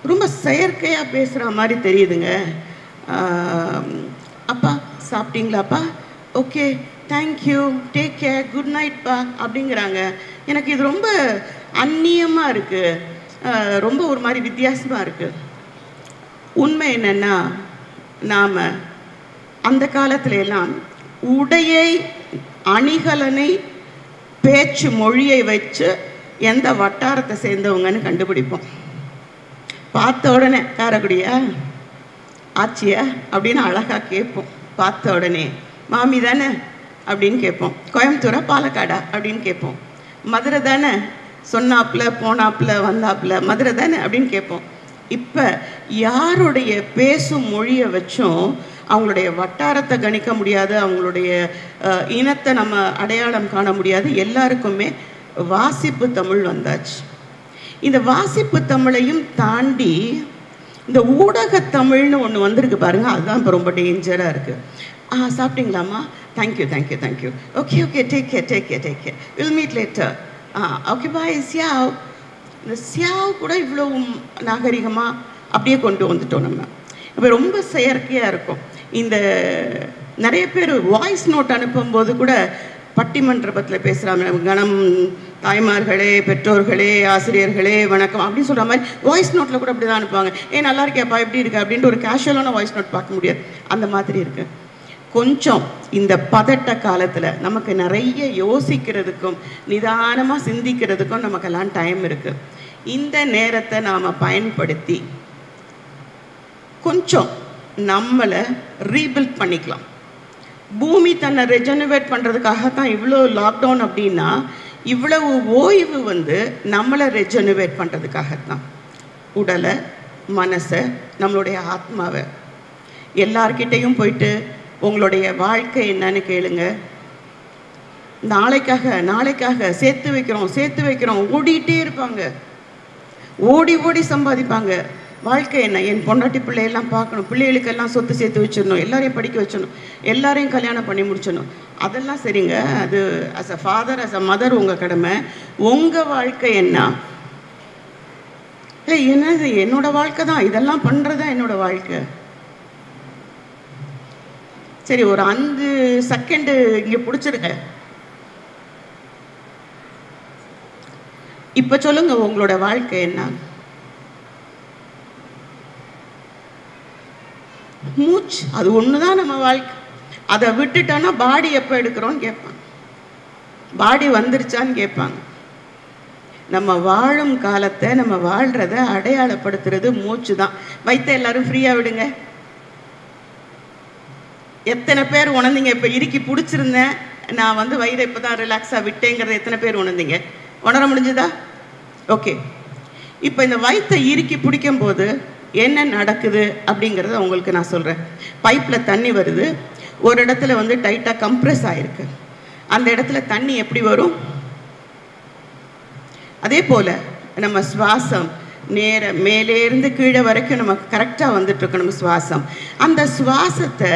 ரொம்ப செயற்கையாக பேசுகிற மாதிரி தெரியுதுங்க. அப்பா சாப்பிட்டீங்களாப்பா, okay thank you, take care, good நைட்ப்பா அப்படிங்கிறாங்க. எனக்கு இது ரொம்ப அந்நியமாக இருக்குது, ரொம்ப ஒரு மாதிரி வித்தியாசமாக இருக்குது. உண்மை என்னென்னா, நாம் அந்த காலத்துல எல்லாம் உடையை, அணிகலனை, பேச்சு மொழியை வச்சு எந்த வட்டாரத்தை சேர்ந்தவங்கன்னு கண்டுபிடிப்போம். பார்த்த உடனே காரைக்குடியா, ஆச்சியா அப்படின்னு அழகாக கேட்போம். பார்த்த உடனே மாமி தானே அப்படின்னு கேட்போம். கோயம்புத்தூரா பாலக்காடா அப்படின்னு கேட்போம். மதுரை தானே, சொன்னாப்புல போனாப்புல வந்தாப்புல மதுரை தானே அப்படின்னு கேட்போம். இப்போ யாருடைய பேசும் மொழியை வச்சும் அவங்களுடைய வட்டாரத்தை கணிக்க முடியாது, அவங்களுடைய இனத்தை நம்ம அடையாளம் காண முடியாது. எல்லாருக்குமே வாசிப்பு தமிழ் வந்தாச்சு. இந்த வாசிப்பு தமிழையும் தாண்டி இந்த ஊடகத்தமிழ்னு ஒன்று வந்திருக்கு பாருங்கள், அதுதான் இப்போ ரொம்ப டேஞ்சராக இருக்குது. சாப்பிட்டீங்களாம்மா, thank you thank you thank you, okay okay, take care take care take care, will meet later, okay bye ciao. இந்த சியாவ் கூட இவ்வளோ நாகரிகமாக அப்படியே கொண்டு வந்துட்டோம் நம்ம. இப்போ ரொம்ப செயற்கையாக இருக்கும். இந்த நிறைய பேர் வாய்ஸ் நோட் அனுப்பும்போது கூட பட்டிமன்றபத்தில் பேசுகிறாங்க, கணம் தாய்மார்களே, பெற்றோர்களே, ஆசிரியர்களே வணக்கம் அப்படின்னு சொல்கிற மாதிரி வாய்ஸ் நோட்டில் கூட அப்படி தான் அனுப்புவாங்க. நல்லா இருக்கியாப்பா, எப்படி இருக்கு அப்படின்ட்டு ஒரு கேஷுவலான வாய்ஸ் நோட் பார்க்க முடியாது, அந்த மாதிரி இருக்குது. கொஞ்சம் இந்த பதட்ட காலத்தில் நமக்கு நிறைய யோசிக்கிறதுக்கும் நிதானமாக சிந்திக்கிறதுக்கும் நமக்கெல்லாம் டைம் இருக்குது. இந்த நேரத்தை நாம் பயன்படுத்தி கொஞ்சம் நம்மளை ரீபில்ட் பண்ணிக்கலாம். பூமி தன்னை ரெஜெனரேட் பண்ணுறதுக்காகத்தான் இவ்வளோ லாக்டவுன் அப்படின்னா, இவ்வளவு ஓய்வு நம்மளை ரெஜெனரேட் பண்ணுறதுக்காகத்தான். உடலை, மனசை, நம்மளுடைய ஆத்மாவை. எல்லார்கிட்டையும் போயிட்டு உங்களுடைய வாழ்க்கை என்னன்னு கேளுங்க. நாளைக்காக சேர்த்து வைக்கிறோம் ஓடிட்டே இருப்பாங்க, ஓடி ஓடி சம்பாதிப்பாங்க. வாழ்க்கை என்ன, என் பொண்டாட்டி பிள்ளையெல்லாம் பார்க்கணும், பிள்ளைகளுக்கெல்லாம் சொத்து சேர்த்து வச்சிடணும், எல்லாரையும் படிக்க வச்சிடணும், எல்லாரையும் கல்யாணம் பண்ணி முடிச்சிடணும். அதெல்லாம் சரிங்க, அது as a father, as a mother உங்கள் கடமை. உங்கள் வாழ்க்கை என்ன? என்னது என்னோட வாழ்க்கை தான், இதெல்லாம் பண்ணுறது தான் என்னோட வாழ்க்கை. சரி, ஒரு 5 செகண்டு இங்கே பிடிச்சிருங்க. இப்போ சொல்லுங்க, உங்களோட வாழ்க்கை என்ன? மூச்சு, அது ஒன்று தான் நம்ம வாழ்க்கை. அதை விட்டுட்டோன்னா பாடி எப்போ எடுக்கிறோன்னு கேட்பாங்க, பாடி வந்துருச்சான்னு கேட்பாங்க. நம்ம வாழும் காலத்தை, நம்ம வாழ்கிறத அடையாளப்படுத்துறது மூச்சு தான். வைத்த எல்லாரும் ஃப்ரீயாக விடுங்க. எத்தனை பேர் உணர்ந்தீங்க? இப்போ இறுக்கி பிடிச்சிருந்தேன், நான் வயிறை இப்போ தான் ரிலாக்ஸாக விட்டேங்கிறத எத்தனை பேர் உணர்ந்தீங்க? உணர முடிஞ்சுதா? ஓகே. இப்போ இந்த வயிற்றை இறுக்கி பிடிக்கும் போது என்ன நடக்குது அப்படிங்கிறத உங்களுக்கு நான் சொல்கிறேன். பைப்பில் தண்ணி வருது, ஒரு இடத்துல டைட்டாக கம்ப்ரெஸ் ஆகிருக்கு. அந்த இடத்துல தண்ணி எப்படி வரும்? அதே போல் நம்ம சுவாசம் நேர மேலேருந்து கீழே வரைக்கும் நமக்கு கரெக்டாக வந்துட்டுருக்கு நம்ம சுவாசம். அந்த சுவாசத்தை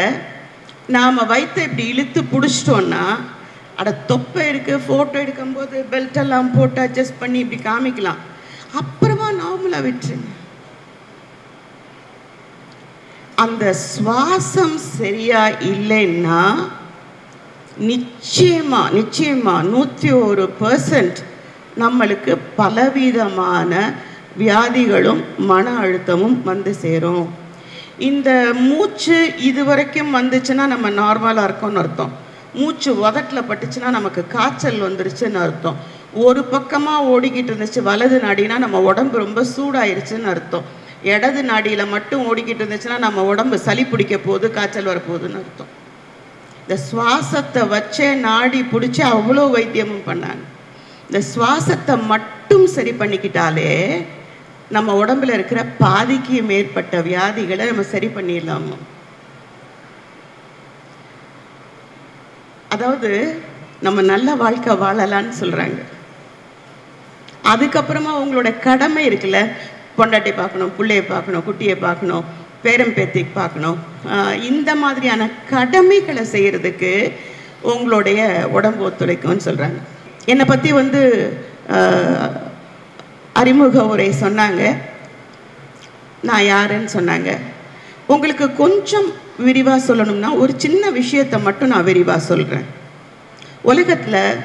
நாம் வயிற்றை இப்படி இழுத்து பிடிச்சிட்டோன்னா, தொப்பை இருக்குது, ஃபோட்டோ எடுக்கும்போது பெல்ட்டெல்லாம் போட்டு அட்ஜஸ்ட் பண்ணி இப்படி காமிக்கலாம். அப்புறமா நார்மலாக விட்டுருங்க. அந்த சுவாசம் சரியா இல்லைன்னா நிச்சயமா 101% நம்மளுக்கு பலவிதமான வியாதிகளும் மன அழுத்தமும் சேரும். இந்த மூச்சு இதுவரைக்கும் வந்துச்சுன்னா நம்ம நார்மலாக இருக்கோம்னு அர்த்தம். மூச்சு உதட்டில் பட்டுச்சுன்னா நமக்கு காய்ச்சல் வந்துருச்சுன்னு அர்த்தம். ஒரு பக்கமாக ஓடிக்கிட்டு இருந்துச்சு வலது நாடினா நம்ம உடம்பு ரொம்ப சூடாயிருச்சுன்னு அர்த்தம். இடது நாடியில் மட்டும் ஓடிக்கிட்டு இருந்துச்சுன்னா நம்ம உடம்பு சளி பிடிக்க போகுது, காய்ச்சல் வரப்போகுதுன்னு அர்த்தம். இந்த சுவாசத்தை வச்சே நாடி பிடிச்சி அவ்வளோ வைத்தியமும் பண்ணாங்க. இந்த சுவாசத்தை மட்டும் சரி பண்ணிக்கிட்டாலே நம்ம உடம்புல இருக்கிற பாதிக்கு மேற்பட்ட வியாதிகளை நம்ம சரி பண்ணிடலாமா. அதாவது நம்ம நல்ல வாழ்க்கை வாழலான்னு சொல்கிறாங்க. அதுக்கப்புறமா உங்களோட கடமை இருக்குல்ல, பொண்டாட்டி பார்க்கணும், பிள்ளையை பார்க்கணும், குட்டியை பார்க்கணும், பேரம்பேத்திக்கு பார்க்கணும். இந்த மாதிரியான கடமைகளை செய்கிறதுக்கு உங்களுடைய உடம்பு ஒத்துழைக்கும்னு சொல்கிறாங்க. என்னை பற்றி வந்து அறிமுக உரை சொன்னாங்க, நான் யாருன்னு சொன்னாங்க. உங்களுக்கு கொஞ்சம் விரிவாக சொல்லணும்னா ஒரு சின்ன விஷயத்தை மட்டும் நான் விரிவாக சொல்கிறேன். உலகத்தில்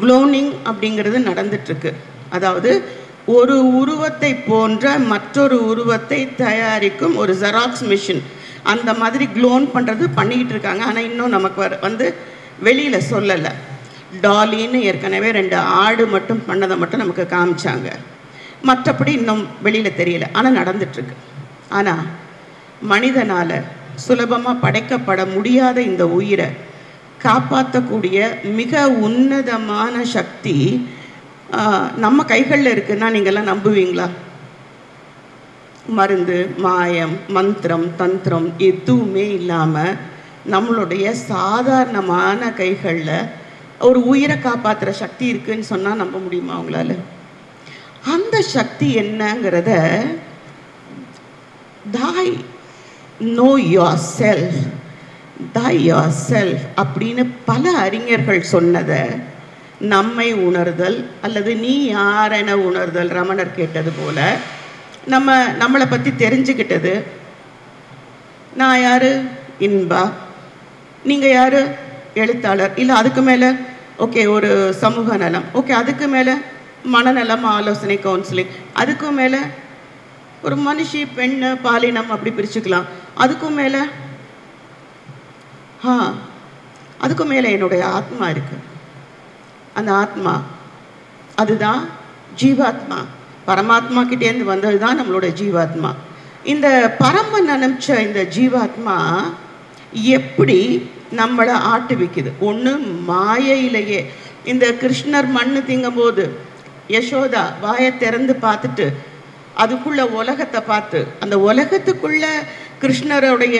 குளோனிங் அப்படிங்கிறது நடந்துட்டுருக்கு. அதாவது ஒரு உருவத்தை போன்ற மற்றொரு உருவத்தை தயாரிக்கும் ஒரு ஜெராக்ஸ் மிஷின், அந்த மாதிரி க்ளோன் பண்ணுறது பண்ணிக்கிட்டு இருக்காங்க. ஆனால் இன்னும் நமக்கு வந்து வெளியில் சொல்லலை. டாலின்னு ஏற்கனவே 2 ஆடு மட்டும் பண்ணதை மட்டும் நமக்கு காமிச்சாங்க. மற்றபடி இன்னும் வெளியில் தெரியல, ஆனால் நடந்துட்டுருக்கு. ஆனால் மனிதனால் சுலபமாக படைக்கப்பட முடியாத இந்த உயிரை காப்பாற்றக்கூடிய மிக உன்னதமான சக்தி நம்ம கைகளில் இருக்குன்னா நீங்கள்லாம் நம்புவீங்களா? மருந்து, மாயம், மந்திரம், தந்திரம் எதுவுமே இல்லாமல் நம்மளுடைய சாதாரணமான கைகளில் ஒரு உயிரை காப்பாற்றுற சக்தி இருக்குன்னு சொன்னால் நம்ப முடியுமா அவங்களால? அந்த சக்தி என்னங்கிறத thy know your self, thy your self அப்படின்னு பல அறிஞர்கள் சொன்னதை நம்மை உணர்தல் அல்லது நீ யாரென உணர்தல், ரமணர் கேட்டது போல நம்மளை பற்றி தெரிஞ்சுக்கிட்டது. நான் யார்? இன்பா. நீங்கள் யார்? எழுத்தாளர். இல்லை அதுக்கு மேலே ஓகே ஒரு சமூக நலம், ஓகே அதுக்கு மேலே மனநலம், ஆலோசனை, கவுன்சிலிங், அதுக்கும் மேலே ஒரு மனுஷி, பெண், பாலினம் அப்படி பிரிச்சுக்கலாம். அதுக்கும் மேலே அதுக்கும் மேலே என்னுடைய ஆத்மா இருக்குது. அந்த ஆத்மா அதுதான் ஜீவாத்மா. பரமாத்மா கிட்டேருந்து வந்தது தான் நம்மளோட ஜீவாத்மா. இந்த பரமன் நினைச்ச இந்த ஜீவாத்மா எப்படி நம்மளை ஆட்டுவிக்குது? ஒன்று மாயையிலேயே. இந்த கிருஷ்ணர் மண்ணு திங்கும்போது யசோதா வாயை திறந்து பார்த்துட்டு அதுக்குள்ள உலகத்தை பார்த்து, அந்த உலகத்துக்குள்ள கிருஷ்ணருடைய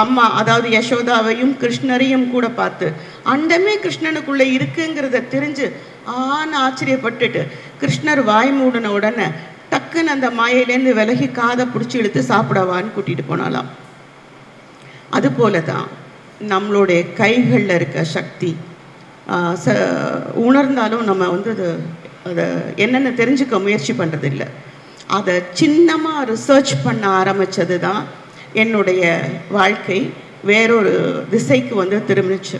அம்மா அதாவது யசோதாவையும் கிருஷ்ணரையும் கூட பார்த்து அண்டமே கிருஷ்ணனுக்குள்ளே இருக்குங்கிறத தெரிஞ்சு ஆச்சரியப்பட்டுட்டு கிருஷ்ணர் வாய் மூடின உடனே டக்குன்னு அந்த மாயையிலேருந்து விலகி காதை பிடிச்சி இழுத்து சாப்பிடவான்னு கூட்டிகிட்டு போனாலாம். அதுபோல தான் நம்மளுடைய கைகளில் இருக்க சக்தி உணர்ந்தாலும் நம்ம வந்து அதை என்னென்ன தெரிஞ்சுக்க முயற்சி பண்ணுறதில்லை. அதை சின்னமாக ரிசர்ச் பண்ண ஆரம்பித்தது தான் என்னுடைய வாழ்க்கை வேறொரு திசைக்கு வந்து திரும்பிச்சு.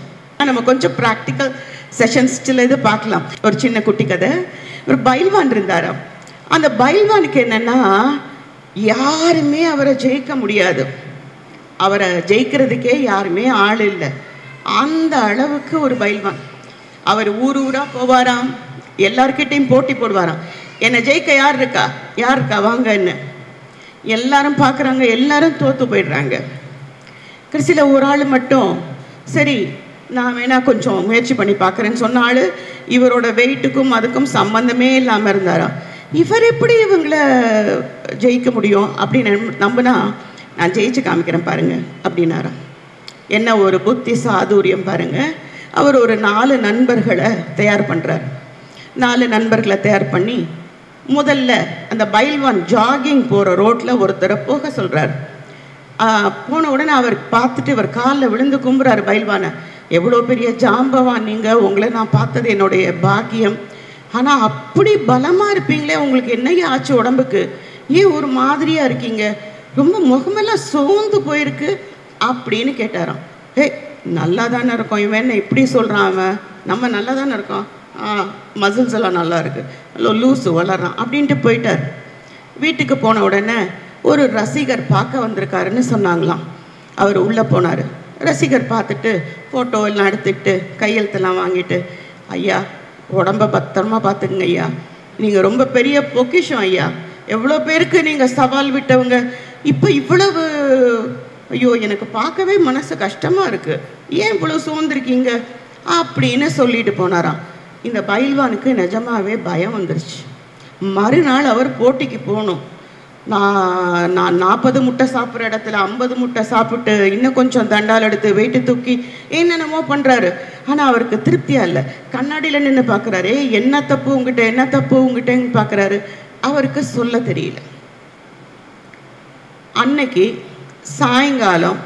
நம்ம கொஞ்சம் ப்ராக்டிக்கல் செஷன்ஸ் சில இது பார்க்கலாம். ஒரு சின்ன குட்டி கதை. ஒரு பைல்வான் இருந்தாராம். அந்த பைல்வானுக்கு என்னென்னா யாருமே அவரை ஜெயிக்க முடியாது, அவரை ஜெயிக்கிறதுக்கே யாருமே ஆள் இல்லை. அந்த அளவுக்கு ஒரு பைல்வான். அவர் ஊர் ஊராக போவாராம், எல்லார்கிட்டையும் போட்டி போடுவாராம். என்னை ஜெயிக்க யார் இருக்கா வாங்கன்னு. எல்லாரும் பார்க்குறாங்க, எல்லாரும் தோற்று போயிடுறாங்க. கடைசியில் ஒரு ஆள் மட்டும் சரி நான் வேணா கொஞ்சம் முயற்சி பண்ணி பார்க்குறேன்னு சொன்ன ஆள் இவரோட வெயிட்டுக்கும் அதுக்கும் சம்பந்தமே இல்லாமல் இருந்தாராம். இவர் எப்படி இவங்களை ஜெயிக்க முடியும் அப்படின்னு நம்பினா நான் ஜெயிச்சு காமிக்கிறேன் பாருங்க அப்படின்னாராம். என்ன ஒரு புத்தி சாதுரியம் பாருங்க. அவர் ஒரு 4 நண்பர்களை தயார் பண்ணுறார். 4 நண்பர்களை தயார் பண்ணி முதல்ல அந்த பைல்வான் ஜாகிங் போகிற ரோட்டில் ஒருத்தரை போக சொல்கிறார். போன உடனே அவர் பார்த்துட்டு இவர் காலில் விழுந்து கும்புறாரு பைல்வானை. எவ்வளோ பெரிய ஜாம்பவான் நீங்கள், உங்களை நான் பார்த்தது என்னுடைய பாக்கியம். ஆனால் அப்படி பலமாக இருப்பீங்களே, உங்களுக்கு என்னையா ஆச்சு உடம்புக்கு? ஏன் ஒரு மாதிரியாக இருக்கீங்க, ரொம்ப முகமெல்லாம் சோர்ந்து போயிருக்கு அப்படின்னு கேட்டாராம். நல்லா தானே இருக்கோம், இவன் என்ன இப்படி சொல்கிறான், அவன் நம்ம நல்லா தானே இருக்கோம், மசில்ஸ் எல்லாம் நல்லா இருக்கு, லூஸு வளர்றான் அப்படின்ட்டு போயிட்டார். வீட்டுக்கு போன உடனே ஒரு ரசிகர் பார்க்க வந்திருக்காருன்னு சொன்னாங்களாம். அவர் உள்ளே போனார். ரசிகர் பார்த்துட்டு ஃபோட்டோ எல்லாம் எடுத்துக்கிட்டு கையெழுத்தெல்லாம் வாங்கிட்டு, ஐயா உடம்பை பத்திரமா பார்த்துக்குங்க ஐயா, நீங்கள் ரொம்ப பெரிய பொக்கிஷம் ஐயா, எவ்வளோ பேருக்கு நீங்கள் சவால் விட்டவங்க, இப்போ இவ்வளவு ஐயோ எனக்கு பார்க்கவே மனசு கஷ்டமாக இருக்குது, ஏன் இவ்வளோ சோர்ந்துருக்கீங்க அப்படின்னு சொல்லிட்டு போனாராம். இந்த பைல்வானுக்கு நிஜமாகவே பயம் வந்துருச்சு. மறுநாள் அவர் போட்டிக்கு போகணும். நான் 40 முட்டை சாப்பிட்ற இடத்துல 50 முட்டை சாப்பிட்டு இன்னும் கொஞ்சம் தண்டால் எடுத்து வெயிட்டு தூக்கி என்னென்னமோ பண்ணுறாரு. ஆனால் அவருக்கு திருப்தியாக இல்லை. கண்ணாடியில் நின்று பார்க்குறாரு, என்ன தப்பு உங்ககிட்ட பார்க்குறாரு. அவருக்கு சொல்ல தெரியல. அன்னைக்கு சாயங்காலம்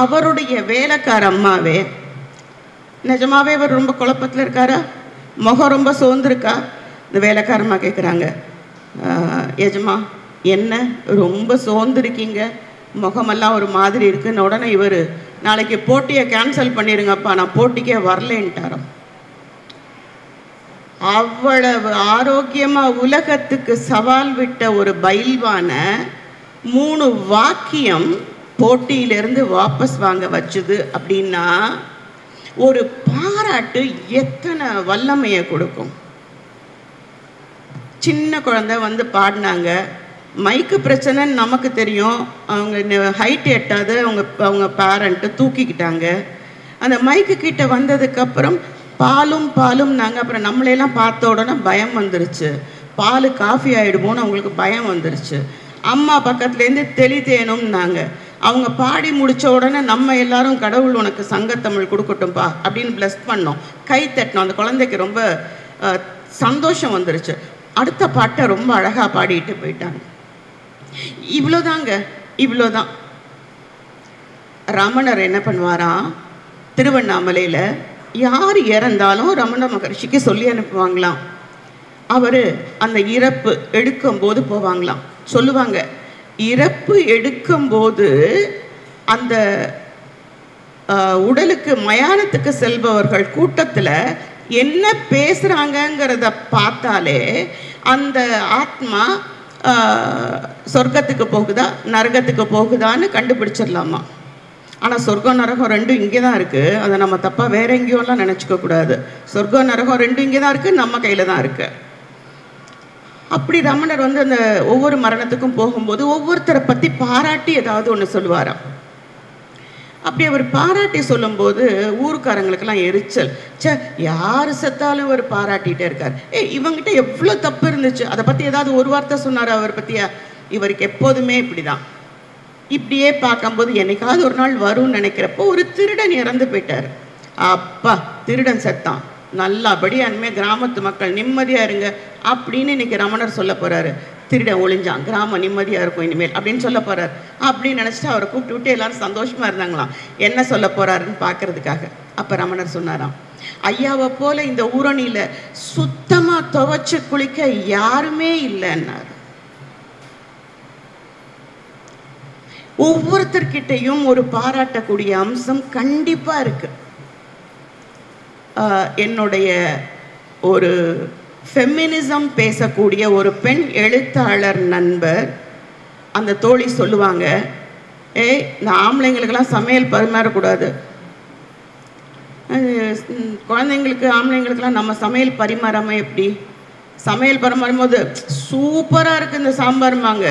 அவருடைய வேலைக்கார அம்மாவே, நிஜமாவே அவர் ரொம்ப குழப்பத்தில் இருக்காரா, முகம் ரொம்ப சோர்ந்துருக்கா, இந்த வேலைக்காரம்மா கேட்குறாங்க, எஜமா என்ன ரொம்ப சோர்ந்துருக்கீங்க, முகமெல்லாம் ஒரு மாதிரி இருக்குன்னு. உடனே இவர், நாளைக்கு போட்டியை கேன்சல் பண்ணிடுங்கப்பா, நான் போட்டிக்கே வரலேன்ட்டாராம். அவ்வளவு ஆரோக்கியமா உலகத்துக்கு சவால் விட்ட ஒரு பயில்வான 3 வாக்கியம் போட்டியிலிருந்து வாபஸ் வாங்க வச்சுது அப்படின்னா ஒரு பாராட்டு எத்தனை வல்லமையை கொடுக்கும். சின்ன குழந்தை வந்து பாடினாங்க, மைக்கு பிரச்சனைன்னு நமக்கு தெரியும், அவங்க ஹைட் எட்டாது, அவங்க பேரண்ட்டு தூக்கிக்கிட்டாங்க. அந்த மைக்கு கிட்ட வந்ததுக்கப்புறம் பாலும் நாங்கள், அப்புறம் நம்மளையெல்லாம் பார்த்த உடனே பயம் வந்துருச்சு, பால் காஃபி ஆகிடுமோன்னு அவங்களுக்கு பயம் வந்துருச்சு. அம்மா பக்கத்துலேருந்து தெளிதேனும்னாங்க. அவங்க பாடி முடித்த உடனே நம்ம எல்லாரும் கடவுள் உனக்கு சங்கத்தமிழ் கொடுக்கட்டும்பா அப்படின்னு ப்ளஸ் பண்ணோம், கை தட்டினோம். அந்த குழந்தைக்கு ரொம்ப சந்தோஷம் வந்துருச்சு. அடுத்த பாட்டை ரொம்ப அழகாக பாடிட்டு போயிட்டாங்க. இவ்வளோதாங்க, இவ்வளோதான். ரமணர் என்ன பண்ணுவாராம், திருவண்ணாமலையில் யார் இறந்தாலும் ரமண மகரிஷிக்கு சொல்லி அனுப்புவாங்களாம். அவர் அந்த இறப்பு எடுக்கும்போது போவாங்களாம். சொல்லுவாங்க, இறப்பு எடுக்கும்போது அந்த உடலுக்கு மயானத்துக்கு செல்பவர்கள் கூட்டத்தில் என்ன பேசுகிறாங்கங்கிறத பார்த்தாலே அந்த ஆத்மா சொர்க்கத்துக்கு போகுதா நரகத்துக்கு போகுதான்னு கண்டுபிடிச்சிடலாமா. ஆனால் சொர்க்கம் நரகம் ரெண்டும் இங்கே தான் இருக்குது. அதை நம்ம தப்பாக வேற எங்கேயோலாம் நினச்சிக்க கூடாது. சொர்க்கம் நரகம் ரெண்டும் இங்கே தான் இருக்குது, நம்ம கையில் தான் இருக்குது. அப்படி ரமணர் வந்து அந்த ஒவ்வொரு மரணத்துக்கும் போகும்போது ஒவ்வொருத்தரை பற்றி பாராட்டி ஏதாவது ஒன்று சொல்லுவாராம். அப்படி அவர் பாராட்டி சொல்லும்போது ஊருக்காரங்களுக்கெல்லாம் எரிச்சல், யார் செத்தாலும் அவர் பாராட்டிகிட்டே இருக்கார். இவங்கிட்ட எவ்வளோ தப்பு இருந்துச்சு, அதை பற்றி ஏதாவது ஒரு வார்த்தை சொன்னார் அவர் பற்றியா? இவருக்கு எப்போதுமே இப்படி தான். இப்படியே பார்க்கும்போது என்னைக்காவது ஒரு நாள் வரும்னு நினைக்கிறப்போ ஒரு திருடன் இறந்து போயிட்டார். அப்பா, திருடன் செத்தான், நல்லபடியாக இனிமேல் கிராமத்து மக்கள் நிம்மதியாக இருங்க அப்படின்னு இன்னைக்கு ரமணர் சொல்ல போகிறாரு. திருடன் ஒளிஞ்சான், கிராமம் நிம்மதியாக இருக்கும் இனிமேல் அப்படின்னு சொல்ல போகிறார். அப்படின்னு நினச்சிட்டு அவரை கூப்பிட்டு விட்டு எல்லாரும் சந்தோஷமாக இருந்தாங்களாம், என்ன சொல்ல போகிறாருன்னு பார்க்கறதுக்காக. அப்போ ரமணர் சொன்னாராம், ஐயாவை போல இந்த ஊரணியில் சுத்தமாக துவைச்சு குளிக்க யாருமே இல்லைன்னாரு. ஒவ்வொருத்தர்கிட்டையும் ஒரு பாராட்டக்கூடிய அம்சம் கண்டிப்பாக இருக்கு. என்னுடைய ஒரு ஃபெமினிசம் பேசக்கூடிய ஒரு பெண் எழுத்தாளர் நண்பர், அந்த தோழி சொல்லுவாங்க, இந்த ஆம்பளைங்களுக்கெல்லாம் சமையல் பரிமாறக்கூடாது, குழந்தைங்களுக்கு ஆம்பளைங்களுக்கெல்லாம் நம்ம சமையல் பரிமாறாமல் எப்படி? சமையல் பரிமாறும் போது சூப்பராக இருக்குது இந்த சாம்பார்மாங்க,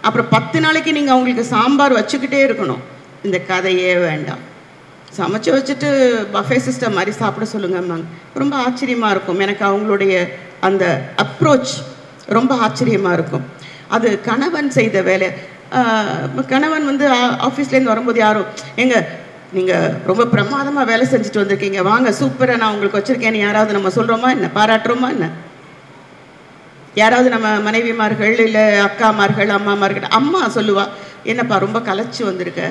அப்புறம் 10 நாளைக்கு நீங்கள் அவங்களுக்கு சாம்பார் வச்சுக்கிட்டே இருக்கணும். இந்த கதையே வேண்டாம், சமைச்சு வச்சுட்டு பஃபே சிஸ்டம் மாதிரி சாப்பிட சொல்லுங்கம்மாங்க. ரொம்ப ஆச்சரியமாக இருக்கும் எனக்கு அவங்களுடைய அந்த அப்ரோச், ரொம்ப ஆச்சரியமாக இருக்கும். அது கணவன் செய்த வேலை. கணவன் வந்து ஆஃபீஸ்லேருந்து வரும்போது யாரும், நீங்கள் ரொம்ப பிரமாதமாக வேலை செஞ்சுட்டு வந்திருக்கீங்க, வாங்க சூப்பராக நான் உங்களுக்கு வச்சுருக்கேன்னு யாராவது நம்ம சொல்கிறோமா என்ன? பாராட்டுறோமா என்ன? யாராவது நம்ம மனைவிமார்கள் இல்லை அக்காமார்கள் அம்மாமார்கள், அம்மா சொல்லுவா, என்னப்பா ரொம்ப கலைச்சி வந்திருக்க,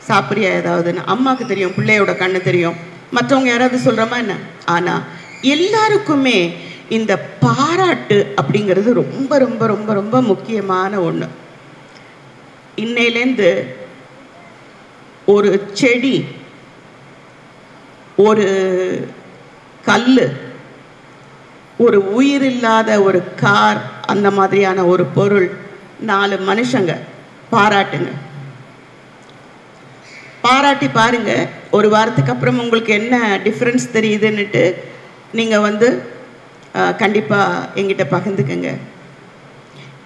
சாப்பிட்றியா ஏதாவதுன்னு. அம்மாவுக்கு தெரியும், பிள்ளையோட கண்ணு தெரியும். மற்றவங்க யாராவது சொல்கிறோமா என்ன? ஆனால் எல்லாருக்குமே இந்த பாராட்டு அப்படிங்கிறது ரொம்ப ரொம்ப ரொம்ப ரொம்ப முக்கியமான ஒன்று. இன்னையிலேருந்து ஒரு செடி, ஒரு கல், ஒரு உயிரில்லாத ஒரு கார், அந்த மாதிரியான ஒரு பொருள், 4 மனுஷங்க பாராட்டுங்க. பாராட்டி பாருங்க, ஒரு வாரத்துக்கு அப்புறம் உங்களுக்கு என்ன டிஃப்ரென்ஸ் தெரியுதுன்னுட்டு நீங்கள் வந்து கண்டிப்பாக எங்கிட்ட பகிர்ந்துக்குங்க.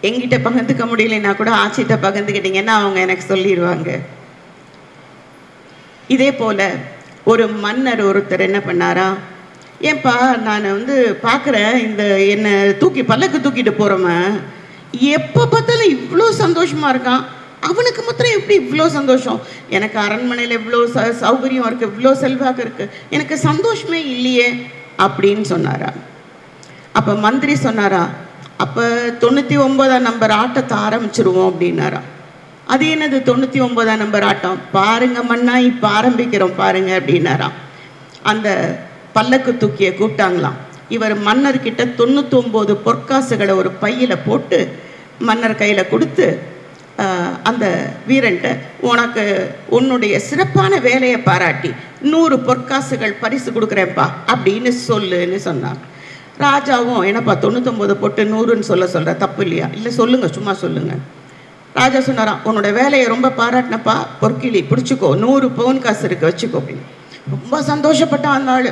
எங்கிட்ட பகிர்ந்துக்க முடியலைன்னா கூட ஆச்சிட்ட பகிர்ந்துக்கிட்டிங்கன்னா அவங்க எனக்கு சொல்லிடுவாங்க. இதே போல் ஒரு மன்னர் ஒருத்தர் என்ன பண்ணாரா, ஏன்பா நான் வந்து பார்க்குறேன், இந்த என்னை பல்லக்கு தூக்கிட்டு போகிறவன் எப்போ பார்த்தாலும் இவ்வளோ சந்தோஷமாக இருக்கான், அவனுக்கு மாத்திரம் எப்படி இவ்வளோ சந்தோஷம்? எனக்கு அரண்மனையில் இவ்வளோ சௌகரியம் இருக்குது, இவ்வளோ செல்வாக்கு இருக்குது, எனக்கு சந்தோஷமே இல்லையே அப்படின்னு சொன்னாரா. அப்போ மந்திரி சொன்னாரா, அப்போ 99ஆம் நம்பர் ஆட்டத்தை ஆரம்பிச்சிருவோம் அப்படின்னாரா. அது என்னது 99ஆம் நம்பர் ஆட்டம்? பாருங்க மன்னா, இப்போ ஆரம்பிக்கிறோம் பாருங்க அப்படின்னாராம். அந்த பல்லக்கு தூக்கிய கூப்பிட்டாங்களாம். இவர் மன்னர்கிட்ட 99 பொற்காசுகளை ஒரு பையில் போட்டு மன்னர் கையில் கொடுத்து அந்த வீரன்ட்ட, உனக்கு உன்னுடைய சிறப்பான வேலையை பாராட்டி 100 பொற்காசுகள் பரிசு கொடுக்குறேன்ப்பா அப்படின்னு சொல்லுன்னு சொன்னாங்க. ராஜாவும், என்னப்பா 99 போட்டு 100ன்னு சொல்கிற தப்பு இல்லையா? இல்லை சொல்லுங்கள், சும்மா சொல்லுங்கள். ராஜா சொன்னாராம், உன்னோட வேலையை ரொம்ப பாராட்டினப்பா, பொற்கிளி பிடிச்சிக்கோ, 100 பவுன் காசு இருக்கு வச்சுக்கோ அப்படின்னு. ரொம்ப சந்தோஷப்பட்டான் அந்த ஆள்.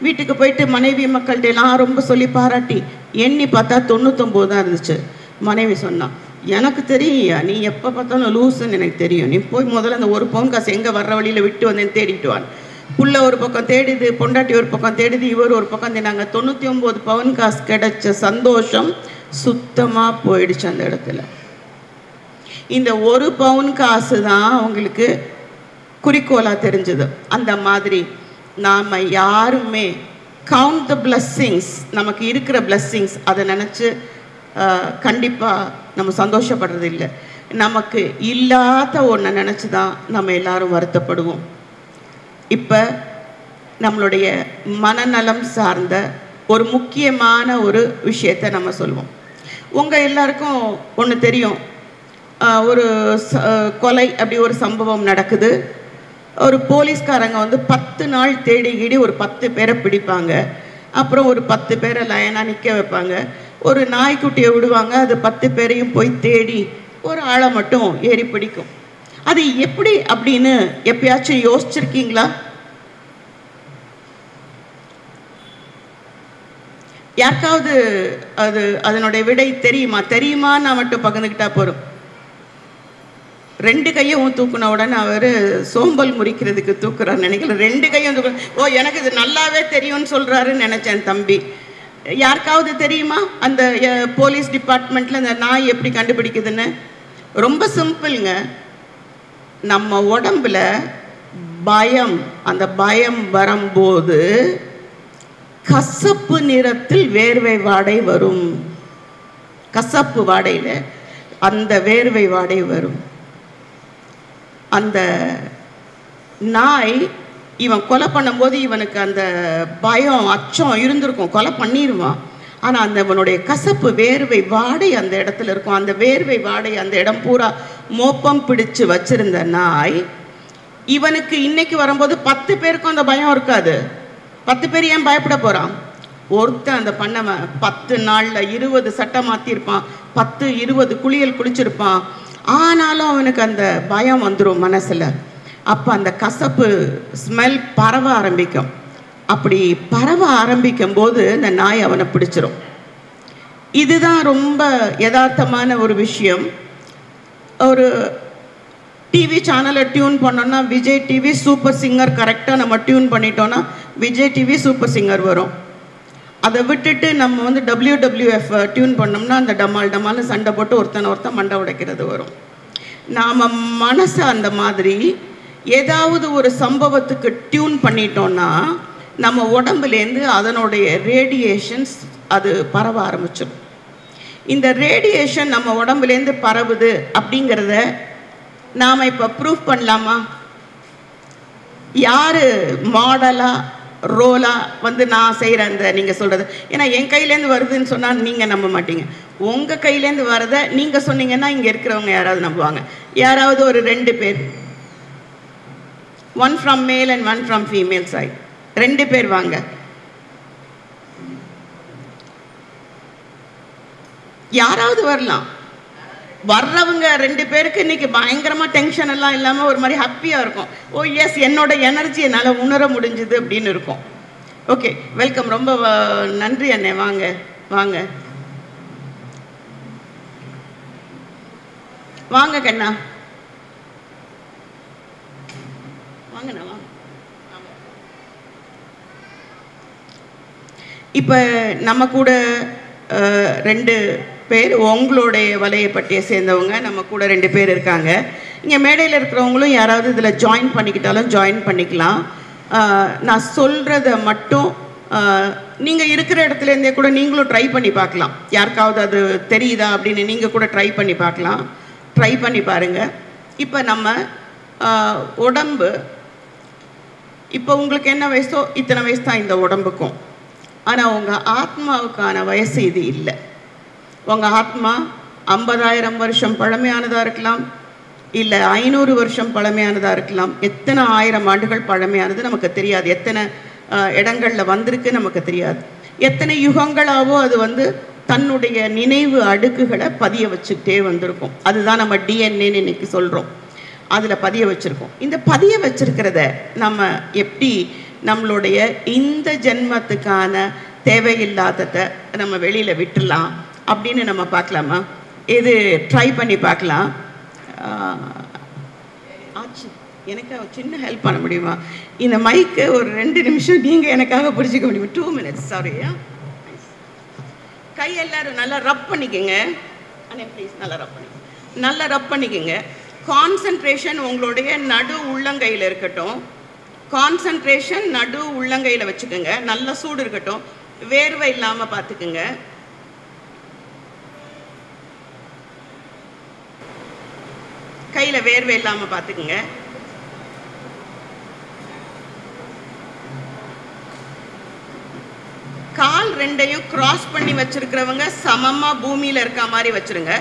வீட்டுக்கு போயிட்டு மனைவி மக்கள்கிட்ட எல்லாம் ரொம்ப சொல்லி பாராட்டி எண்ணி பார்த்தா 99 தான் இருந்துச்சு. மனைவி சொன்னான், எனக்கு தெரியும், நீ எப்போ பார்த்தாலும் லூஸுன்னு எனக்கு தெரியும், நீ போய் முதல்ல அந்த 1 பவுன் காசு எங்கே வர்ற வழியில் விட்டு வந்தேன்னு தேடிட்டு வான். புள்ள ஒரு பக்கம் தேடிது, பொண்டாட்டி ஒரு பக்கம் தேடிது, இவர் ஒரு பக்கம் தேடினாங்க. 99 பவுன் காசு கிடைச்ச சந்தோஷம் சுத்தமாக போயிடுச்சு அந்த இடத்துல. இந்த 1 பவுன் காசு தான் அவங்களுக்கு குறிக்கோளாக தெரிஞ்சது. அந்த மாதிரி நாம் யாருமே கவுண்ட் த பிளஸ்ஸிங்ஸ், நமக்கு இருக்கிற பிளஸ்ஸிங்ஸ் அதை நினச்சி கண்டிப்பாக நம்ம சந்தோஷப்படுறது இல்லை. நமக்கு இல்லாத ஒன்றை நினச்சி தான் நம்ம எல்லாரும் வருத்தப்படுவோம். இப்போ நம்மளுடைய மனநலம் சார்ந்த ஒரு முக்கியமான ஒரு விஷயத்தை நம்ம சொல்லுவோம். உங்கள் எல்லாருக்கும் ஒன்று தெரியும், ஒரு கொலை அப்படி ஒரு சம்பவம் நடக்குது. ஒரு போலீஸ்காரங்க வந்து 10 நாள் தேடிக்கிடி ஒரு 10 பேரை பிடிப்பாங்க. அப்புறம் ஒரு 10 பேரை லைனாக நிற்க வைப்பாங்க. ஒரு நாய்க்குட்டியை விடுவாங்க, அது 10 பேரையும் போய் தேடி ஒரு ஆளை மட்டும் ஏறி பிடிக்கும். அது எப்படி அப்படின்னு எப்பயாச்சும் யோசிச்சிருக்கீங்களா? யாருக்காவது அதனுடைய விடை தெரியுமா? நான் மட்டும் பகிர்ந்துக்கிட்டா போகிறோம். 2 கையும் தூக்குன உடனே அவர் சோம்பல் முறிக்கிறதுக்கு தூக்குறாரு நினைக்கல. 2 கையும் தூக்கு. ஓ, எனக்கு இது நல்லாவே தெரியும்னு சொல்கிறாருன்னு நினச்சேன் தம்பி. யாருக்காவது தெரியுமா அந்த போலீஸ் டிபார்ட்மெண்ட்டில் இந்த நாய் எப்படி கண்டுபிடிக்குதுன்னு? ரொம்ப சிம்பிளுங்க. நம்ம உடம்புல பயம், அந்த பயம் வரும்போது கசப்பு நிறத்தில் வேர்வை வாடை வரும். கசப்பு வாடையில் அந்த வேர்வை வாடை வரும். அந்த நாய் இவன் கொலை பண்ணும்போது இவனுக்கு அந்த பயம், அச்சம் இருந்திருக்கும், கொலை பண்ணிடுவான். ஆனால் அந்த இவனுடைய கசப்பு வேர்வை வாடை அந்த இடத்துல இருக்கும். அந்த வேர்வை வாடை அந்த இடம் பூரா மோப்பம் பிடிச்சு வச்சிருந்த நாய் இவனுக்கு இன்னைக்கு வரும்போது 10 பேருக்கும் அந்த பயம் இருக்காது. 10 பேர் ஏன் பயப்பட போகிறான்? ஒருத்தன் அந்த பண்ணவன் 10 நாளில் 20 சட்டை மாற்றிருப்பான், 10-20 குளியல் குளிச்சிருப்பான். ஆனாலும் அவனுக்கு அந்த பயம் வந்துடும் மனசில். அப்போ அந்த கசப்பு ஸ்மெல் பரவ ஆரம்பிக்கும். அப்படி பரவ ஆரம்பிக்கும் போது இந்த நாய் அவனை பிடிச்சிரும். இதுதான் ரொம்ப யதார்த்தமான ஒரு விஷயம். ஒரு டிவி சேனலை டியூன் பண்ணோன்னா விஜய் டிவி சூப்பர் சிங்கர் கரெக்டாக நம்ம டியூன் பண்ணிட்டோன்னா விஜய் டிவி சூப்பர் சிங்கர் வரும். அதை விட்டுட்டு நம்ம வந்து WWF டியூன் பண்ணோம்னா அந்த டமால்னு சண்டை போட்டு ஒருத்தன் மண்டை உடைக்கிறது வரும். நாம் மனசை அந்த மாதிரி ஏதாவது ஒரு சம்பவத்துக்கு டியூன் பண்ணிட்டோன்னா நம்ம உடம்புலேருந்து அதனுடைய ரேடியேஷன்ஸ் அது பரவ ஆரம்பிச்சிடும். இந்த ரேடியேஷன் நம்ம உடம்புலேருந்து பரவுது அப்படிங்கிறத நாம் இப்போ ப்ரூஃப் பண்ணலாமா? யார் மாடலாக ரோலாக வந்து நான் செய்கிற அந்த நீங்கள் சொல்கிறது, ஏன்னா என் கையிலேருந்து வருதுன்னு சொன்னால் நீங்கள் நம்ப மாட்டீங்க. உங்கள் கையிலேருந்து வரதை நீங்கள் சொன்னீங்கன்னா இங்கே இருக்கிறவங்க யாராவது நம்புவாங்க. யாராவது ஒரு 2 பேர், 1 from male and 1 from female side, 2 பேர் வாங்க. யாராவது வரலாம். வர்றவங்க 2 பேருக்கு இன்னைக்கு பயங்கரமாக டென்ஷன் எல்லாம் இல்லாமல் ஒரு மாதிரி ஹாப்பியாக இருக்கும். ஓ எஸ், என்னோட எனர்ஜி என்னால் உணர முடிஞ்சுது அப்படின்னு இருக்கும். ஓகே, வெல்கம், ரொம்ப நன்றி அண்ணே. வாங்க வாங்க வாங்க கண்ணா, வாங்கண்ணா வாங்க. இப்போ நம்ம கூட 2 பேர் உங்களுடைய வலையப்பட்டியை சேர்ந்தவங்க நம்ம கூட 2 பேர் இருக்காங்க. இங்கே மேடையில் இருக்கிறவங்களும் யாராவது இதில் ஜாயின் பண்ணிக்கிட்டாலும் ஜாயின் பண்ணிக்கலாம். நான் சொல்கிறத மட்டும் நீங்கள் இருக்கிற இடத்துலேருந்தே கூட நீங்களும் ட்ரை பண்ணி பார்க்கலாம். யாருக்காவது அது தெரியுதா அப்படின்னு நீங்கள் கூட ட்ரை பண்ணி பார்க்கலாம். ட்ரை பண்ணி பாருங்கள். இப்போ நம்ம உடம்பு, இப்போ உங்களுக்கு என்ன வயசோ இத்தனை வயசு தான் இந்த உடம்புக்கும். ஆனால் உங்கள் ஆத்மாவுக்கான வயசு இது இல்லை. உங்கள் ஆத்மா 50,000 வருஷம் பழமையானதாக இருக்கலாம், இல்லை 500 வருஷம் பழமையானதாக இருக்கலாம். எத்தனை 1000 ஆண்டுகள் பழமையானது நமக்கு தெரியாது. எத்தனை இடங்களில் வந்திருக்கு நமக்கு தெரியாது. எத்தனை யுகங்களாவோ அது வந்து தன்னுடைய நினைவு அடுக்குகளை பதிய வச்சுக்கிட்டே வந்திருக்கும். அதுதான் நம்ம டிஎன்ஏன்னு இன்னைக்கு சொல்கிறோம். அதில் பதிய வச்சுருக்கோம். இந்த பதிய வச்சிருக்கிறத நம்ம எப்படி நம்மளுடைய இந்த ஜென்மத்துக்கான தேவையில்லாததை நம்ம வெளியில் விட்டுடலாம் அப்படின்னு நம்ம பார்க்கலாமா? இது ட்ரை பண்ணி பார்க்கலாம். ஆச்சு, எனக்கு சின்ன ஹெல்ப் பண்ண முடியுமா? இந்த மைக்கு ஒரு 2 நிமிஷம் நீங்கள் எனக்காக பிடிச்சிக்க முடியுமா? 2 minutes, சாரி. கை எல்லாரும் நல்லா ரப் பண்ணிக்கோங்க. அண்ணே ப்ளீஸ் நல்லா ரப் பண்ணிக்கோங்க. நல்லா ரப் பண்ணிக்கோங்க. கான்சன்ட்ரேஷன் உங்களுடைய நடு உள்ளங்கையில் இருக்கட்டும். கான்சன்ட்ரேஷன் நடு உள்ளங்கையில் வச்சுக்கோங்க. நல்ல சூடு இருக்கட்டும். வேர்வை இல்லாமல் பார்த்துக்குங்க. கையில் வேர்வை இல்லாமல் பார்த்துக்குங்க. கால் ரெண்டையும் கிராஸ் பண்ணி வச்சிருக்கிறவங்க சமமாக பூமியில் இருக்க மாதிரி வச்சுருங்க.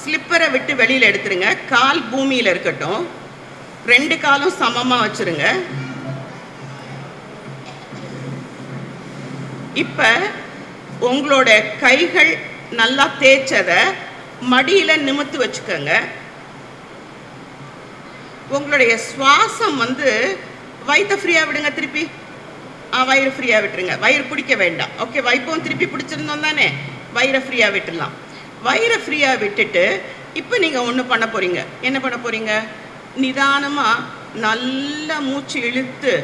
ஸ்லிப்பரை விட்டு வெளியில் எடுத்துருங்க. கால் பூமியில் இருக்கட்டும். 2 காலும் சமமாக வச்சுருங்க. இப்போ உங்களோட கைகள் நல்லா தேய்ச்சதை மடியில் நிமித்து வச்சுக்கோங்க. உங்களுடைய சுவாசம் வந்து வயிற்றை ஃப்ரீயாக விடுங்க. திருப்பி வயிறு ஃப்ரீயாக விட்டுருங்க. வயிறு பிடிக்க வேண்டாம். ஓகே, வைப்பவும் திருப்பி பிடிச்சிருந்தோம் தானே, வயிறை ஃப்ரீயாக விட்டுடலாம். வயிறை ஃப்ரீயாக விட்டுட்டு இப்போ நீங்கள் ஒன்று பண்ண போகிறீங்க. என்ன பண்ண போகிறீங்க? நிதானமாக நல்ல மூச்சு இழுத்து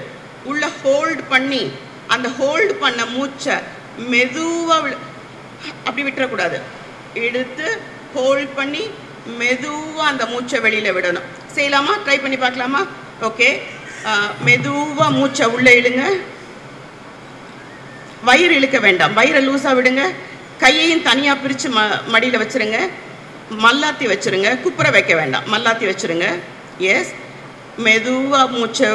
உள்ள ஹோல்டு பண்ணி, அந்த ஹோல்டு பண்ண மூச்சை மெதுவாக அப்படி விட்டுறக்கூடாது. எடுத்து ஹோல்ட் பண்ணி மெதுவாக அந்த மூச்சை வெளியில் விடணும். செய்யலாமா? ட்ரை பண்ணி பார்க்கலாமா? ஓகே, மெதுவாக மூச்சை உள்ளே இழுங்க. வயிறு இழுக்க வேண்டாம். வயிறை லூஸாக விடுங்க. கையையும் தனியாக பிரித்து மடியில் வச்சுருங்க. மல்லாத்தி வச்சுருங்க. குப்புற வைக்க வேண்டாம், மல்லாத்தி வச்சுருங்க. எஸ், மெதுவாக மூச்சை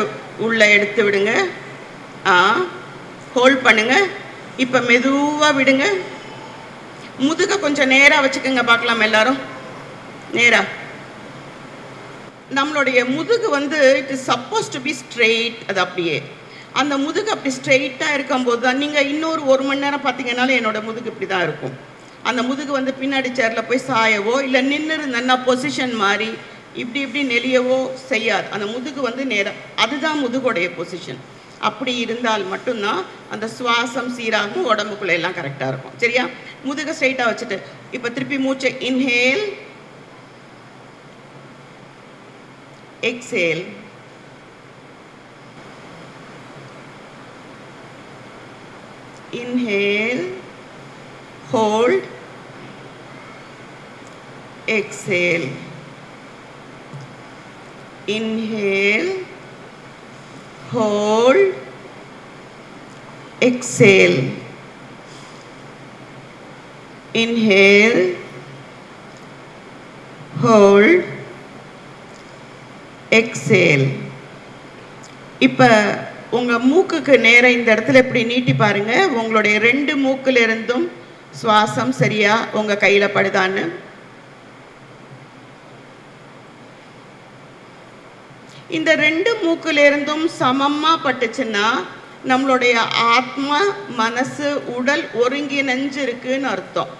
உள்ளே எடுத்து விடுங்க. ஹோல்ட் பண்ணுங்க. இப்போ மெதுவாக விடுங்க. முதுகை கொஞ்சம் நேராக வச்சுக்கோங்க. பார்க்கலாம் எல்லாரும் நேராக. நம்மளுடைய முதுகு வந்து it is suppose to be straight. அது அப்படியே அந்த முதுகு அப்படி ஸ்ட்ரெயிட்டாக இருக்கும்போது தான் நீங்கள் இன்னொரு 1 மணி நேரம் பார்த்தீங்கன்னாலும் என்னோட முதுகு இப்படி தான் இருக்கும். அந்த முதுகு வந்து பின்னாடி சேரில் போய் சாயவோ இல்லை நின்று இருந்தன்னா பொசிஷன் மாதிரி இப்படி இப்படி நெளியவோ செய்யாது. அந்த முதுகு வந்து நேரம், அதுதான் முதுகுடைய பொசிஷன். அப்படி இருந்தால் மட்டும்தான் அந்த சுவாசம் சீராகும், உடம்புக்குள்ளே எல்லாம் கரெக்டாக இருக்கும். சரியா? முதுகை ஸ்ட்ரெயிட்டாக வச்சுட்டு இப்போ திருப்பி மூச்சை inhale, exhale. Inhale, hold, exhale. Inhale, hold, exhale. Inhale, hold, exhale. இப்போ உங்கள் மூக்குக்கு நேரம் இந்த இடத்துல இப்படி நீட்டி பாருங்க. உங்களுடைய 2 மூக்குல இருந்தும் சுவாசம் சரியா உங்கள் கையில் படுதான்னு. இந்த 2 மூக்குல இருந்தும் சமமாக பட்டுச்சுன்னா நம்மளுடைய ஆத்மா, மனசு, உடல் ஒருங்கிணைஞ்சு இருக்குன்னு அர்த்தம்.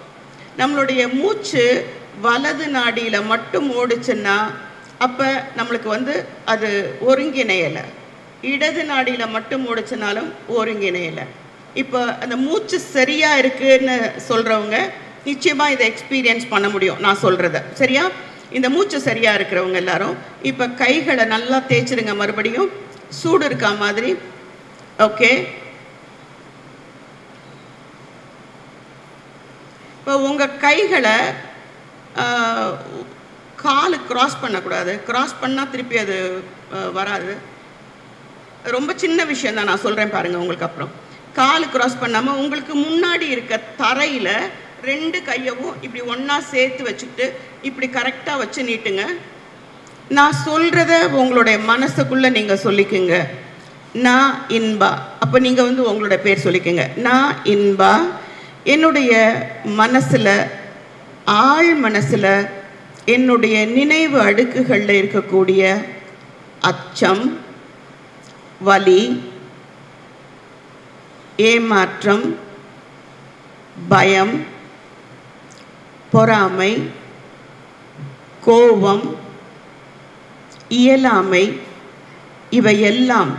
நம்மளுடைய மூச்சு வலது நாடியில் மட்டும் ஓடுச்சுன்னா அப்போ நம்மளுக்கு வந்து அது ஒருங்கிணையலை. இடது நாடியில் மட்டும் ஓடிச்சினாலும் ஒருங்கிணையலை. இப்போ அந்த மூச்சு சரியாக இருக்குன்னு சொல்கிறவங்க நிச்சயமாக இதை எக்ஸ்பீரியன்ஸ் பண்ண முடியும் நான் சொல்கிறத. சரியா? இந்த மூச்சு சரியாக இருக்கிறவங்க எல்லாரும் இப்போ கைகளை நல்லா தேய்ச்சிருங்க. மறுபடியும் சூடு இருக்கா மாதிரி. ஓகே, இப்போ உங்கள் கைகளை காலு கிராஸ் பண்ணக்கூடாது. கிராஸ் பண்ணால் திருப்பி அது வராது. ரொம்ப சின்ன விஷயம் தான் நான் சொல்கிறேன் பாருங்கள். உங்களுக்கு அப்புறம் காலு கிராஸ் பண்ணாமல் உங்களுக்கு முன்னாடி இருக்க தரையில் 2 கையவும் இப்படி ஒன்றா சேர்த்து வச்சுக்கிட்டு இப்படி கரெக்டாக வச்சு நீட்டுங்க. நான் சொல்கிறத உங்களுடைய மனசுக்குள்ளே நீங்கள் சொல்லிக்குங்க. நான் இன்பா. அப்போ நீங்கள் வந்து உங்களோட பேர் சொல்லிக்கோங்க. நான் இன்பா. என்னுடைய மனசில், ஆழ் மனசில், என்னுடைய நினைவு அடுக்குகளில் இருக்கக்கூடிய அச்சம், வலி, ஏமாற்றம், பயம், பொறாமை, கோபம், இயலாமை, இவையெல்லாம்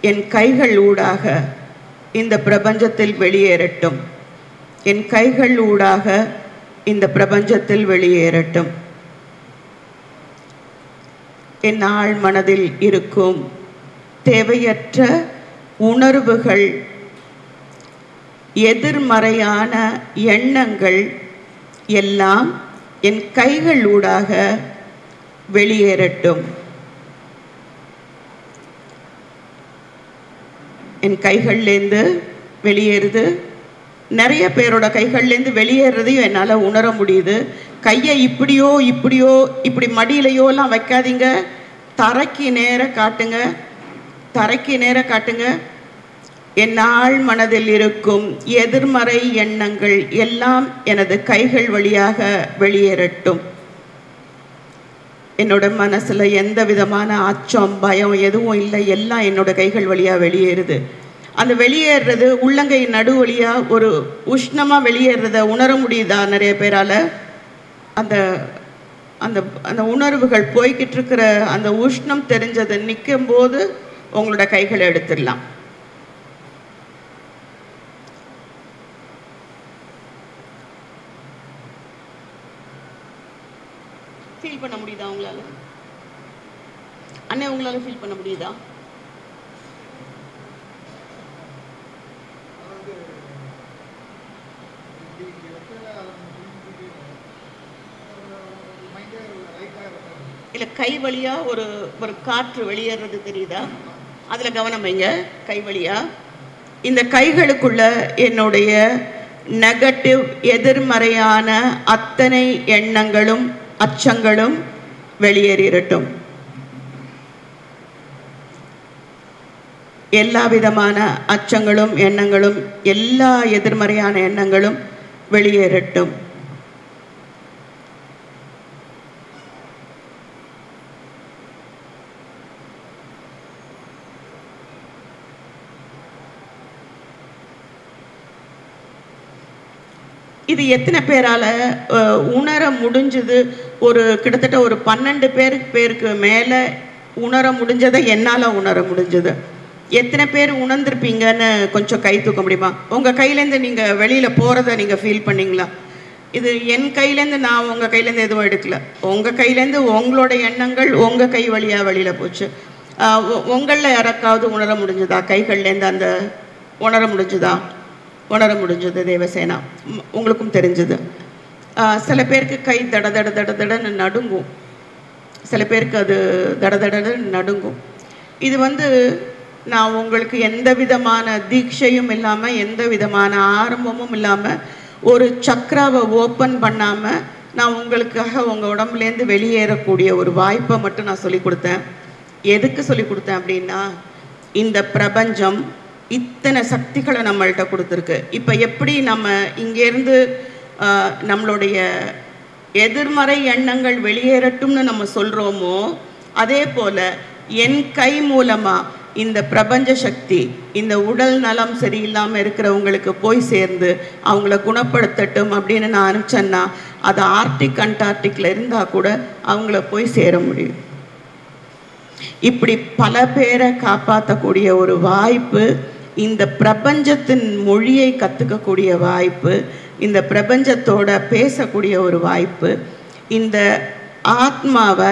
என் கைகள் ஊடாக இந்த பிரபஞ்சத்தில் வெளியேறட்டும். என் கைகள் ஊடாக இந்த பிரபஞ்சத்தில் வெளியேறட்டும். என் ஆழ் மனதில் இருக்கும் தேவையற்ற உணர்வுகள், எதிர்மறையான எண்ணங்கள் எல்லாம் என் கைகள் ஊடாக வெளியேறட்டும். என் கைகள்லேருந்து வெளியேறுது. நிறைய பேரோட கைகள்லேருந்து வெளியேறதையும் என்னால் உணர முடியுது. கையை இப்படியோ இப்படியோ இப்படி மடியிலையோலாம் வைக்காதீங்க. தரைக்கு நேர காட்டுங்க. தரைக்கு நேர காட்டுங்க. என் ஆழ் மனதில் இருக்கும் எதிர்மறை எண்ணங்கள் எல்லாம் எனது கைகள் வழியாக வெளியேறட்டும். என்னோட மனசில் எந்த விதமான அச்சம், பயம் எதுவும் இல்லை. எல்லாம் என்னோட கைகள் வழியாக வெளியேறுது. அந்த வெளியேறது உள்ளங்கை நடு வழியாக ஒரு உஷ்ணமாக வெளியேறத உணர முடியுதா நிறைய பேரால்? அந்த அந்த அந்த உணர்வுகள் போய்கிட்டு இருக்கிற அந்த உஷ்ணம் தெரிஞ்சதை நிற்கும் போது உங்களோட கைகளை எடுத்துடலாம். ஃபீல் பண்ண முடியுதா உங்களால? அண்ணே, உங்களால ஃபீல் பண்ண முடியுதா? இல்லை, கை வழியா ஒரு ஒரு காற்று வெளியேறது தெரியுதா? அதில் கவனம் வைங்க. கை வழியா இந்த கைகளுக்குள்ள என்னுடைய நெகட்டிவ், எதிர்மறையான அத்தனை எண்ணங்களும் அச்சங்களும் வெளியேறிடட்டும். எல்லா விதமான அச்சங்களும் எண்ணங்களும், எல்லா எதிர்மறையான எண்ணங்களும் வெளியேறட்டும். இது எத்தனை பேரால் உணர முடிஞ்சது? ஒரு கிட்டத்தட்ட ஒரு 12 பேருக்கு மேலே உணர முடிஞ்சதை என்னால் உணர முடிஞ்சது. எத்தனை பேர் உணர்ந்திருப்பீங்கன்னு கொஞ்சம் கை தூக்க முடியுமா? உங்கள் கையிலேருந்து நீங்கள் வெளியில் போகிறத நீங்கள் ஃபீல் பண்ணிங்களா? இது என் கையிலேருந்து, நான் உங்கள் கையிலேருந்து எதுவும் எடுக்கல. உங்கள் கையிலேருந்து உங்களோட எண்ணங்கள் உங்கள் கை வழியாக வெளியில் போச்சு. உங்களில் யாராக்காவது உணர முடிஞ்சதா? கைகள்லேருந்து அந்த உணர முடிஞ்சுதா? உணர முடிஞ்சது தேவசேனா. உங்களுக்கும் தெரிஞ்சது. சில பேருக்கு கை தட தட தட தடன்னு நடுங்கும். சில பேருக்கு அது தட தடன்னு நடுங்கும். இது நான் உங்களுக்கு எந்த விதமான தீட்சையும் இல்லாமல், எந்த விதமான ஆரம்பமும் இல்லாமல், ஒரு சக்கராவை ஓப்பன் பண்ணாமல் நான் உங்களுக்காக உங்கள் உடம்புலேருந்து வெளியேறக்கூடிய ஒரு வாய்ப்பை மட்டும் நான் சொல்லிக் கொடுத்தேன். எதுக்கு சொல்லிக் கொடுத்தேன் அப்படின்னா, இந்த பிரபஞ்சம் இத்தனை சக்திகளை நம்மள்கிட்ட கொடுத்துருக்கு. இப்போ எப்படி நம்ம இங்கேருந்து நம்மளுடைய எதிர்மறை எண்ணங்கள் வெளியேறட்டும்னு நம்ம சொல்கிறோமோ, அதே போல் என் கை மூலமாக இந்த பிரபஞ்ச சக்தி இந்த உடல் நலம் சரியில்லாமல் இருக்கிறவங்களுக்கு போய் சேர்ந்து அவங்கள குணப்படுத்தட்டும் அப்படின்னு நான் அனுப்பிச்சேன்னா, அது ஆர்டிக் அண்டார்டிக்கில் இருந்தால் கூட அவங்கள போய் சேர முடியும். இப்படி பல பேரை காப்பாற்றக்கூடிய ஒரு வாய்ப்பு, இந்த பிரபஞ்சத்தின் மொழியை கற்றுக்கக்கூடிய வாய்ப்பு, இந்த பிரபஞ்சத்தோட பேசக்கூடிய ஒரு வாய்ப்பு, இந்த ஆத்மாவை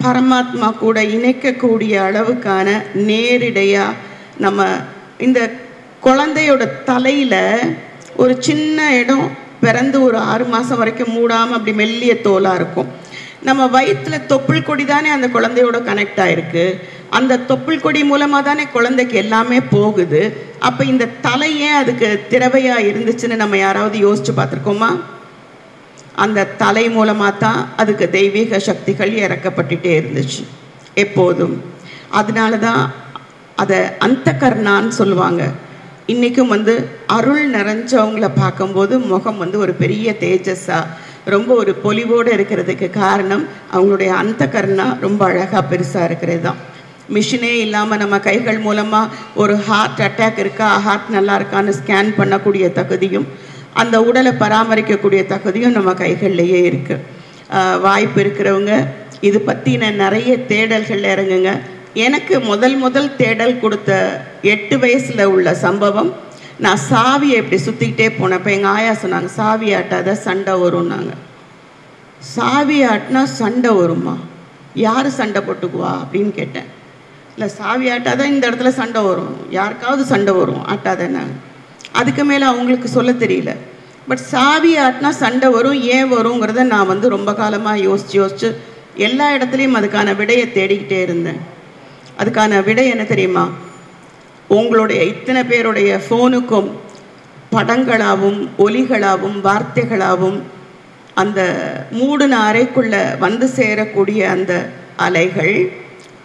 பரமாத்மா கூட இணைக்கக்கூடிய அளவுக்கான நேரிடையாக நம்ம இந்த குழந்தையோட தலையில் ஒரு சின்ன இடம் பிறந்து ஒரு 6 மாதம் வரைக்கும் மூடாமல் அப்படி மெல்லிய தோலாக இருக்கும். நம்ம வயிற்றில் தொப்புள் கொடி தானே அந்த குழந்தையோட கனெக்ட் ஆகிருக்கு. அந்த தொப்புள் கொடி மூலமாக தானே குழந்தைக்கு எல்லாமே போகுது. அப்போ இந்த தலையே அதுக்கு திறவையாக இருந்துச்சுன்னு நம்ம யாராவது யோசித்து பார்த்துருக்கோமா? அந்த தலை மூலமாக தான் அதுக்கு தெய்வீக சக்திகள் இறக்கப்பட்டுட்டே இருந்துச்சு எப்போதும். அதனால தான் அதை அந்த கர்ணான்னு சொல்லுவாங்க. இன்றைக்கும் அருள் நிறைஞ்சவங்கள பார்க்கும்போது முகம் ஒரு பெரிய தேஜஸாக ரொம்ப ஒரு பொலிவோடு இருக்கிறதுக்கு காரணம் அவங்களுடைய அந்த கர்ணா ரொம்ப அழகாக பெருசாக இருக்கிறது தான். மிஷினே இல்லாமல் நம்ம கைகள் மூலமாக ஒரு ஹார்ட் அட்டாக் இருக்கா, ஹார்ட் நல்லா இருக்கான்னு ஸ்கேன் பண்ணக்கூடிய தகுதியும் அந்த உடலை பராமரிக்கக்கூடிய தகுதியும் நம்ம கைகள்லேயே இருக்குது. வாய்ப்பு இருக்கிறவங்க இது பற்றின நிறைய தேடல்கள் இறங்குங்க. எனக்கு முதல் தேடல் கொடுத்த 8 வயசில் உள்ள சம்பவம், நான் சாவியை இப்படி சுற்றிக்கிட்டே போனப்போ எங்கள் ஆயா சொன்னாங்க, சாவி ஆட்டாத சண்டை வரும்னாங்க. சாவி ஆட்டினா சண்டை வருமா? யார் சண்டை போட்டுக்குவா அப்படின்னு கேட்டேன். இல்லை, சாவி ஆட்டாதான் இந்த இடத்துல சண்டை வரும், யாருக்காவது சண்டை வரும், ஆட்டாதேன்னாங்க. அதுக்கு மேலே அவங்களுக்கு சொல்ல தெரியல. பட் சாவி ஆட்டினா சண்டை வரும், ஏன் வருங்கிறத நான் ரொம்ப காலமாக யோசித்து எல்லா இடத்துலையும் அதுக்கான விடையை தேடிக்கிட்டே இருந்தேன். அதுக்கான விடை என்ன தெரியுமா? உங்களுடைய இத்தனை பேருடைய ஃபோனுக்கும் படங்களாகவும் ஒலிகளாகவும் வார்த்தைகளாகவும் அந்த மூடின அறைக்குள்ளே சேரக்கூடிய அந்த அலைகள்,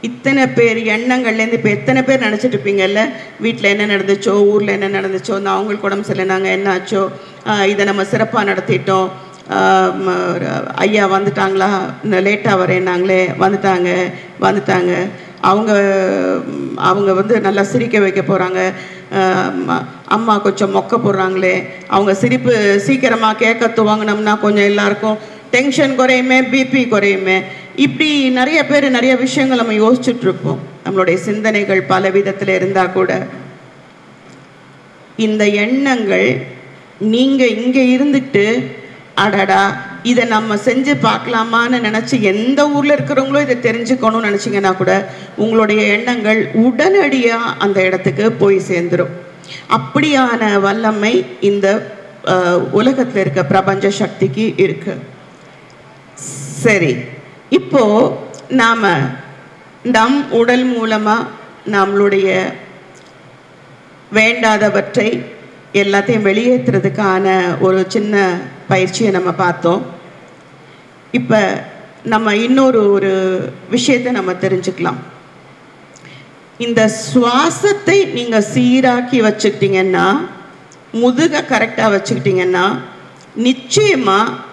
இத்தனை பேர் எண்ணங்கள்லேருந்து இப்போ எத்தனை பேர் நினச்சிட்டு இருப்பீங்கல்ல, வீட்டில் என்ன நடந்துச்சோ, ஊரில் என்ன நடந்துச்சோ, நான் அவங்களுக்கு உடம்பு சரியில்லை, நாங்கள் என்ன ஆச்சோ, இதை நம்ம சிறப்பாக நடத்திட்டோம், ஐயா வந்துட்டாங்களா, லேட்டாக வரேன்னாங்களே, வந்துட்டாங்க அவங்க நல்லா சிரிக்க வைக்க போகிறாங்க, அம்மா கொஞ்சம் மொக்க போடுறாங்களே, அவங்க சிரிப்பு சீக்கிரமாக கேட்க துவங்கினோம்னா கொஞ்சம் எல்லாருக்கும் டென்ஷன் குறையுமே, பிபி குறையுமே. இப்படி நிறைய பேர் நிறைய விஷயங்கள் நம்ம யோசிச்சுட்ருப்போம். நம்மளுடைய சிந்தனைகள் பல விதத்தில் இருந்தால் கூட இந்த எண்ணங்கள் நீங்கள் இங்கே இருந்துட்டு அடடா இதை நம்ம செஞ்சு பார்க்கலாமான்னு நினச்சி எந்த ஊரில் இருக்கிறவங்களோ இதை தெரிஞ்சுக்கணும்னு நினச்சிங்கன்னா கூட உங்களுடைய எண்ணங்கள் உடனடியாக அந்த இடத்துக்கு போய் சேர்ந்துடும். அப்படியான வல்லமை இந்த உலகத்தில் இருக்க பிரபஞ்ச சக்திக்கு இருக்கு. சரி, இப்போ நாம் நம் உடல் மூலமாக நம்மளுடைய வேண்டாதவற்றை எல்லாத்தையும் வெளியேற்றுறதுக்கான ஒரு சின்ன பயிற்சியை நம்ம பார்த்தோம். இப்போ நம்ம ஒரு விஷயத்தை நம்ம தெரிஞ்சுக்கலாம். இந்த சுவாசத்தை நீங்கள் சீராக்கி வச்சுக்கிட்டீங்கன்னா, முதுகை கரெக்டாக வச்சுக்கிட்டீங்கன்னா, நிச்சயமாக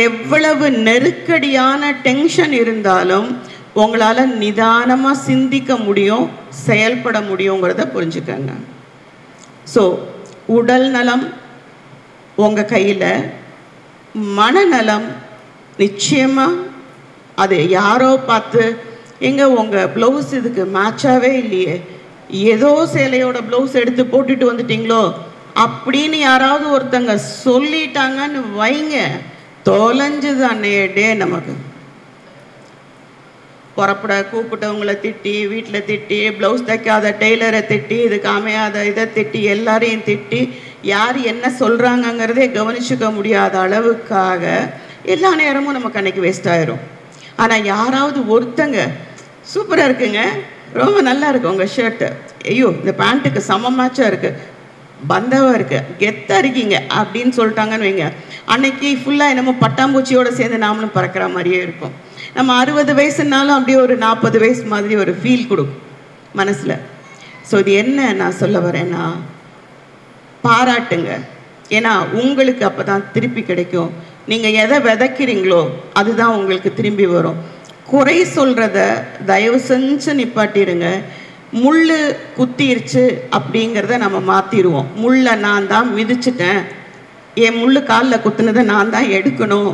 எவ்வளவு நெருக்கடியான டென்ஷன் இருந்தாலும் உங்களால் நிதானமாக சிந்திக்க முடியும், செயல்பட முடியுங்கிறத புரிஞ்சுக்கங்க. ஸோ உடல் நலம் உங்கள் கையில், மனநலம் நிச்சயமாக அது யாரோ பார்த்து எங்கே உங்கள் ப்ளவுஸ் இதுக்கு மேட்சாகவே இல்லையே, ஏதோ சேலையோட ப்ளவுஸ் எடுத்து போட்டுட்டு வந்துட்டிங்களோ அப்படின்னு யாராவது ஒருத்தங்க சொல்லிட்டாங்கன்னு வைங்க, தொலைஞ்சது அன்னைய டே. நமக்கு புறப்பட கூப்பிட்டவங்களை திட்டி, வீட்டில் திட்டி, ப்ளவுஸ் தைக்காத டெய்லரை திட்டி, இதுக்கு அமையாத இதை திட்டி, எல்லாரையும் திட்டி, யார் என்ன சொல்கிறாங்கங்கிறதே கவனிச்சுக்க முடியாத அளவுக்காக எல்லா நேரமும் நமக்கு அன்றைக்கி வேஸ்ட் ஆயிரும். ஆனால் யாராவது ஒருத்தங்க சூப்பராக இருக்குங்க, ரொம்ப நல்லா இருக்கு உங்கள் ஷர்ட்டு, ஐயோ இந்த பேண்ட்டுக்கு சம மேட்சாக இருக்குது, பந்தவாக இருக்குது, கெத்தாக இருக்கீங்க அப்படின்னு சொல்லிட்டாங்கன்னு வைங்க, அன்னைக்கு ஃபுல்லாக என்னமோ பட்டாம்பூச்சியோடு சேர்ந்து நாமளும் பறக்கிற மாதிரியே இருக்கும். நம்ம 60 வயசுனாலும் அப்படியே ஒரு 40 வயசு மாதிரி ஒரு ஃபீல் கொடுக்கும் மனசில். ஸோ இது என்ன நான் சொல்ல வரேன்னா, பாராட்டுங்க. ஏன்னா உங்களுக்கு அப்போ தான் திருப்பி கிடைக்கும். நீங்கள் எதை விதைக்கிறீங்களோ அதுதான் உங்களுக்கு திரும்பி வரும். குறை சொல்கிறத தயவு செஞ்சு நிப்பாட்டிடுங்க. முள் குத்திருச்சு அப்படிங்கிறத நம்ம மாற்றிடுவோம். முள்ளை நான் தான் மிதிச்சிட்டேன், என் முள் காலில் குத்துனதை நான் தான் எடுக்கணும்,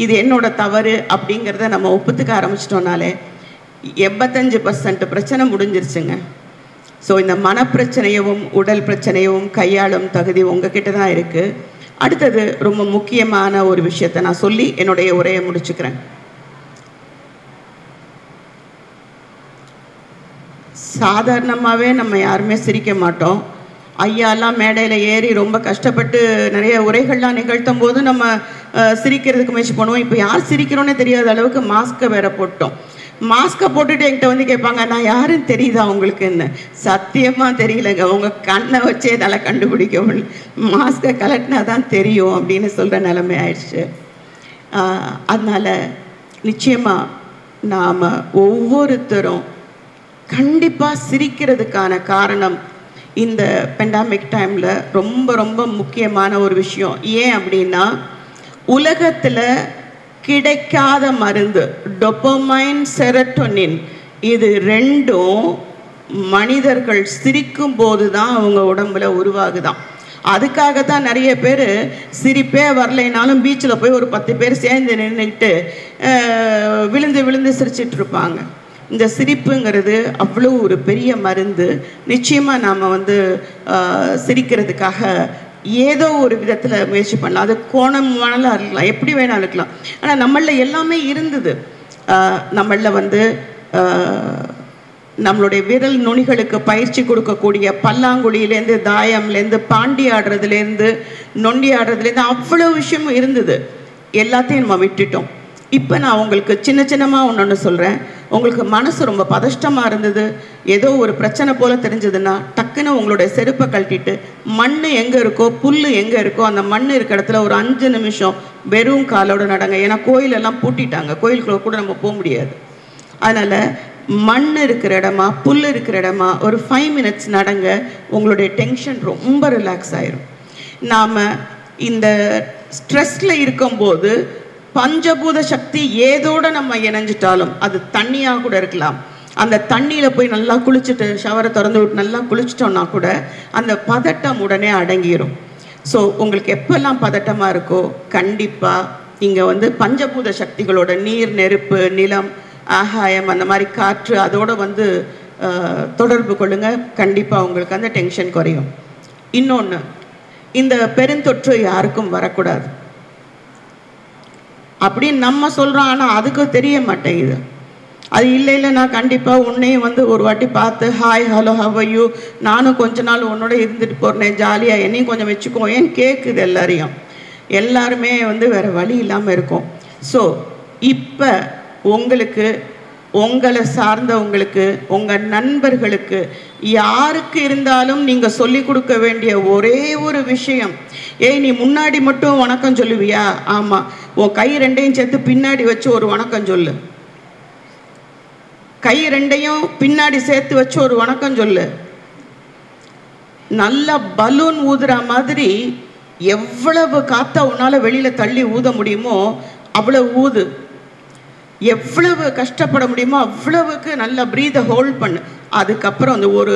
இது என்னோட தவறு அப்படிங்கிறத நம்ம ஒப்புத்துக்க ஆரம்பிச்சிட்டோம்னாலே 85% பிரச்சனை முடிஞ்சிருச்சுங்க. ஸோ இந்த மனப்பிரச்சனையவும் உடல் பிரச்சனையவும் கையாளும் தகுதி உங்ககிட்ட தான் இருக்குது. அடுத்தது ரொம்ப முக்கியமான ஒரு விஷயத்தை நான் சொல்லி என்னுடைய உரையை முடிச்சுக்கிறேன். சாதாரணமாகவே நம்ம யாருமே சிரிக்க மாட்டோம். ஐயாலாம் மேடையில் ஏறி ரொம்ப கஷ்டப்பட்டு நிறைய உரைகள்லாம் நிகழ்த்தும் போது நம்ம சிரிக்கிறதுக்கு முயற்சி பண்ணுவோம். இப்போ யார் சிரிக்கிறோன்னே தெரியாத அளவுக்கு மாஸ்க்கை வேற போட்டோம். மாஸ்க்கை போட்டுட்டு என்கிட்ட கேட்பாங்க, நான் யாருன்னு தெரியுதா உங்களுக்குன்னு? சத்தியமாக தெரியலங்க, உங்கள் கண்ணை வச்சே நல்லா கண்டுபிடிக்க முடியல, மாஸ்க்கை கலட்டினா தான் தெரியும் அப்படின்னு சொல்கிற நிலைமை ஆயிடுச்சு. அதனால் நிச்சயமாக நாம் ஒவ்வொருத்தரும் கண்டிப்பாக சிரிக்கிறதுக்கான காரணம் இந்த பெண்டாமிக் டைமில் ரொம்ப ரொம்ப முக்கியமான ஒரு விஷயம். ஏன் அப்படின்னா, உலகத்தில் கிடைக்காத மருந்து டோபமைன், செரட்டோனின், இது ரெண்டும் மனிதர்கள் சிரிக்கும் போது தான் அவங்க உடம்புல உருவாகுதான். அதுக்காகத்தான் நிறைய பேர் சிரிப்பே வரலைனாலும் பீச்சில் போய் ஒரு 10 பேர் சேர்ந்து நின்றுக்கிட்டு விழுந்து விழுந்து சிரிச்சிட்டு இருப்பாங்க. இந்த சிரிப்புங்கிறது அவ்வளோ ஒரு பெரிய மருந்து. நிச்சயமாக நாம் வந்து சிரிக்கிறதுக்காக ஏதோ ஒரு விதத்தில் முயற்சி பண்ணலாம். அது கோணம் வேணாலும் இருக்கலாம், எப்படி வேணாலும் இருக்கலாம். ஆனால் நம்மளில் எல்லாமே இருந்தது. நம்மளில் வந்து நம்மளுடைய விரல் நுனிகளுக்கு பயிற்சி கொடுக்கக்கூடிய பல்லாங்குழியிலேருந்து, தாயம்லேருந்து, பாண்டி ஆடுறதுலேருந்து, நொண்டி ஆடுறதுலேருந்து அவ்வளோ விஷயமும் இருந்தது. எல்லாத்தையும் நம்ம விட்டுட்டோம். இப்போ நான் உங்களுக்கு சின்ன சின்னமாக ஒன்று சொல்கிறேன். உங்களுக்கு மனசு ரொம்ப பதஷ்டமாக இருந்தது, ஏதோ ஒரு பிரச்சனை போல் தெரிஞ்சதுன்னா டக்குன்னு உங்களுடைய செருப்பை கழட்டிட்டு மண் எங்கே இருக்கோ, புல் எங்கே இருக்கோ அந்த மண் இருக்க இடத்துல ஒரு 5 நிமிஷம் வெறும் காலோடு நடங்க. ஏன்னா கோயிலெல்லாம் பூட்டிட்டாங்க, கோயிலுக்குள்ள கூட நம்ம போக முடியாது. அதனால் மண் இருக்கிற இடமா, புல் இருக்கிற இடமா ஒரு 5 மினிட்ஸ் நடங்க. உங்களுடைய டென்ஷன் ரொம்ப ரிலாக்ஸ் ஆயிரும். நாம் இந்த ஸ்ட்ரெஸ்ஸில் இருக்கும்போது பஞ்சபூத சக்தி ஏதோடு நம்ம இணைஞ்சிட்டாலும், அது தண்ணியாக கூட இருக்கலாம், அந்த தண்ணியில் போய் நல்லா குளிச்சுட்டு ஷவரை திறந்து விட்டு நல்லா குளிச்சிட்டோம்னா கூட அந்த பதட்டம் உடனே அடங்கிடும். ஸோ உங்களுக்கு எப்பெல்லாம் பதட்டமாக இருக்கோ கண்டிப்பாக இங்கே வந்து பஞ்சபூத சக்திகளோட நீர், நெருப்பு, நிலம், ஆகாயம், அந்த மாதிரி காற்று, அதோடு வந்து தொடர்பு கொள்ளுங்க. கண்டிப்பாக உங்களுக்கு அந்த டென்ஷன் குறையும். இன்னொன்று, இந்த பெருந்தொற்று யாருக்கும் வரக்கூடாது அப்படின்னு நம்ம சொல்கிறோம். ஆனால் அதுக்கு தெரிய மாட்டேங்குது. அது இல்லை நான் கண்டிப்பாக உன்னையும் வந்து ஒரு வாட்டி பார்த்து hi hello how are you, நானும் கொஞ்ச நாள் உன்னோட இருந்துட்டு போகிறேன் ஜாலியாக, என்னையும் கொஞ்சம் வச்சுக்கோ, ஏன் கேட்குது எல்லாருமே வந்து வேறு வழி இல்லாமல் இருக்கும். ஸோ இப்போ உங்களுக்கு, உங்களை சார்ந்தவங்களுக்கு, உங்கள் நண்பர்களுக்கு, யாருக்கு இருந்தாலும் நீங்கள் சொல்லிக் கொடுக்க வேண்டிய ஒரே ஒரு விஷயம், ஏய் நீ முன்னாடி மட்டும் வணக்கம் சொல்லுவியா? ஆமாம், உன் கை 2ஐயும் சேர்த்து பின்னாடி வச்சு ஒரு வணக்கம் சொல்லு. கை 2ஐயும் பின்னாடி சேர்த்து வச்சு ஒரு வணக்கம் சொல்லு. நல்லா பலூன் ஊதுற மாதிரி எவ்வளவு காற்றை உன்னால் வெளியில் தள்ளி ஊத முடியுமோ அவ்வளோ ஊது. எவ்வளவு கஷ்டப்பட முடியுமோ அவ்வளவுக்கு நல்லா ப்ரீதை ஹோல்ட் பண்ணு. அதுக்கப்புறம் அந்த ஒரு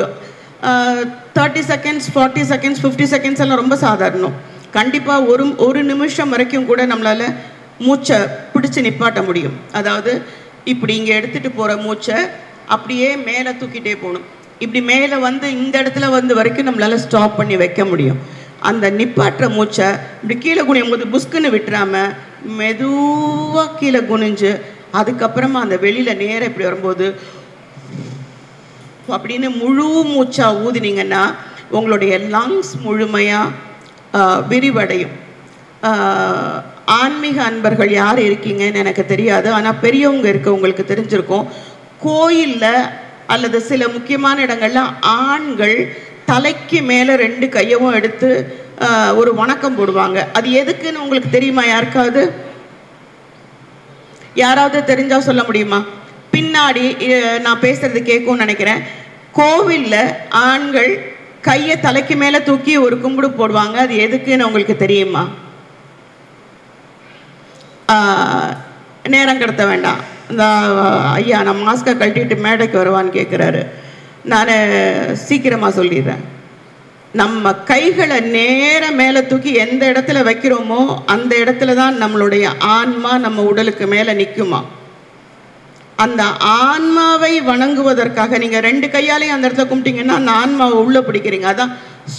30 செகண்ட்ஸ், 40 செகண்ட்ஸ், 50 செகண்ட்ஸ் எல்லாம் ரொம்ப சாதாரணம். கண்டிப்பாக ஒரு நிமிஷம் வரைக்கும் கூட நம்மளால் மூச்சை பிடிச்சி நிப்பாட்ட முடியும். அதாவது இப்படி இங்கே எடுத்துகிட்டு போகிற மூச்சை அப்படியே மேலே தூக்கிட்டே போகணும். இப்படி மேலே வந்து இந்த இடத்துல வந்து வரைக்கும் நம்மளால் ஸ்டாப் பண்ணி வைக்க முடியும். அந்த நிப்பாட்டுற மூச்சை இப்படி கீழே குனியும் போது புஸ்குன்னு விட்டுறாமல் மெதுவாக கீழே குனிஞ்சு அதுக்கப்புறமா அந்த வெளியில் நேரம் இப்படி வரும்போது அப்படின்னு முழு மூச்சாக ஊதினீங்கன்னா உங்களுடைய லங்ஸ் முழுமையாக விரிவடையும். ஆன்மீக அன்பர்கள் யார் இருக்கீங்கன்னு எனக்கு தெரியாது, ஆனால் பெரியவங்க இருக்க உங்களுக்கு தெரிஞ்சிருக்கும். கோயிலில் அல்லது சில முக்கியமான இடங்கள்ல ஆண்கள் தலைக்கு மேலே 2 கையவும் எடுத்து ஒரு வணக்கம் போடுவாங்க. அது எதுக்குன்னு உங்களுக்கு தெரியுமா? யாராவது தெரிஞ்சா சொல்ல முடியுமா? பின்னாடி நான் பேசுறது கேட்கும்னு நினைக்கிறேன். கோவிலில் ஆண்கள் கையை தலைக்கு மேலே தூக்கி ஒரு கும்பிடு போடுவாங்க. அது எதுக்குன்னு உங்களுக்கு தெரியுமா? நேரம் கடத்த வேண்டாம். இந்த ஐயா நான் மாஸ்கை கழட்டிட்டு மேடைக்கு வருவான்னு கேட்குறாரு. நான் சீக்கிரமாக சொல்லிடுறேன். நம்ம கைகளை நேர மேலே தூக்கி எந்த இடத்துல வைக்கிறோமோ அந்த இடத்துல தான் நம்மளுடைய ஆன்மா நம்ம உடலுக்கு மேலே நிற்குமா. அந்த ஆன்மாவை வணங்குவதற்காக நீங்கள் 2 கையாலையும் அந்த இடத்துல கும்பிட்டீங்கன்னா அந்த ஆன்மாவை உள்ளே பிடிக்கிறீங்க. அதான்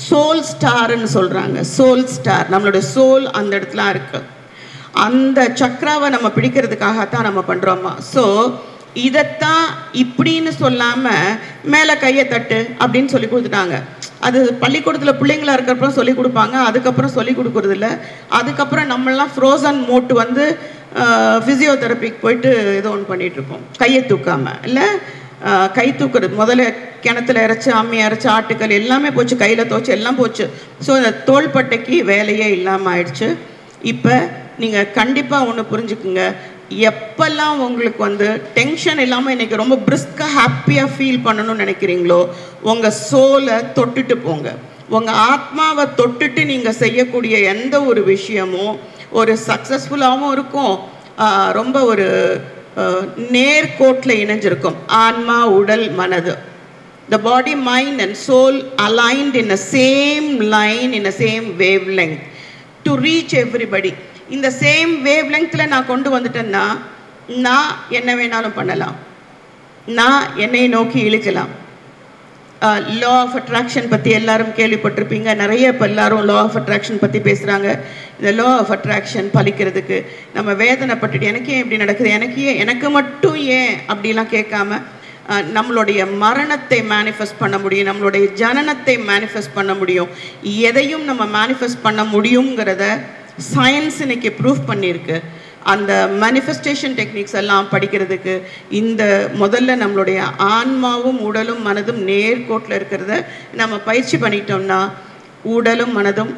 சோல் ஸ்டார்ன்னு சொல்கிறாங்க. சோல் ஸ்டார், நம்மளுடைய சோல் அந்த இடத்துல இருக்கு. அந்த சக்ராவை நம்ம பிடிக்கிறதுக்காகத்தான் நம்ம பண்ணுறோமா. ஸோ இதைத்தான் இப்படின்னு சொல்லாமல் மேலே கையை தட்டு அப்படின்னு சொல்லி கொடுத்துட்டாங்க. அது பள்ளிக்கூடத்தில் பிள்ளைங்களா இருக்கிறப்ப சொல்லி கொடுப்பாங்க, அதுக்கப்புறம் சொல்லி கொடுக்குறதில்ல. அதுக்கப்புறம் நம்மளாம் ஃப்ரோசன் மோட்டு வந்து ஃபிசியோதெரப்பிக்கு போயிட்டு ஏதோ ஒன்று பண்ணிகிட்ருப்போம் கையை தூக்காமல். இல்லை கை தூக்குறது முதல்ல கிணத்துல இறைச்சி, அம்மி அரைச்சி, ஆட்டுக்கல் எல்லாமே போச்சு, கையில் தோச்சு எல்லாம் போச்சு. ஸோ இந்த தோள்பட்டைக்கு வேலையே இல்லாமல் ஆயிடுச்சு. இப்போ நீங்கள் கண்டிப்பாக ஒன்று புரிஞ்சுக்குங்க, எப்பெல்லாம் உங்களுக்கு வந்து டென்ஷன் இல்லாமல் இன்றைக்கி ரொம்ப பிரிஸ்காக ஹாப்பியாக ஃபீல் பண்ணணும்னு நினைக்கிறீங்களோ உங்கள் சோலை தொட்டுட்டு போங்க. உங்கள் ஆத்மாவை தொட்டுட்டு நீங்கள் செய்யக்கூடிய எந்த ஒரு விஷயமும் ஒரு சக்ஸஸ்ஃபுல்லாகவும் இருக்கும், ரொம்ப ஒரு நேர்கோட்டில் இணைஞ்சிருக்கும். ஆன்மா, உடல், மனது, the body, mind and soul aligned in the same line, in the same wavelength to reach everybody. இந்த சேம் wavelengthல நான் கொண்டு வந்துட்டேன்னா நான் என்ன வேணாலும் பண்ணலாம், நான் என்னை நோக்கி இழுக்கலாம். லா ஆஃப் அட்ராக்ஷன் பற்றி எல்லாரும் கேள்விப்பட்டிருப்பீங்க. நிறைய இப்போ எல்லாரும் லா ஆஃப் அட்ராக்ஷன் பற்றி பேசுகிறாங்க. இந்த லா ஆஃப் அட்ராக்ஷன் பலிக்கிறதுக்கு நம்ம வேதனைப்பட்டுட்டு எனக்கு ஏன் இப்படி நடக்குது, எனக்கு மட்டும் ஏன் அப்படிலாம் கேட்காம நம்மளுடைய மரணத்தை மேனிஃபெஸ்ட் பண்ண முடியும், நம்மளுடைய ஜனனத்தை மேனிஃபெஸ்ட் பண்ண முடியும். எதையும் நம்ம மேனிஃபெஸ்ட் பண்ண முடியுங்கிறத சயின்ஸ் இன்னைக்கு ப்ரூஃப் பண்ணியிருக்கு. அந்த மேனிஃபெஸ்டேஷன் டெக்னிக்ஸ் எல்லாம் படிக்கிறதுக்கு இந்த முதல்ல நம்மளுடைய ஆன்மாவும் உடலும் மனதும் நேர்கோட்டில் இருக்கிறத நம்ம பயிற்சி பண்ணிட்டோம்னா உடலும் மனதும்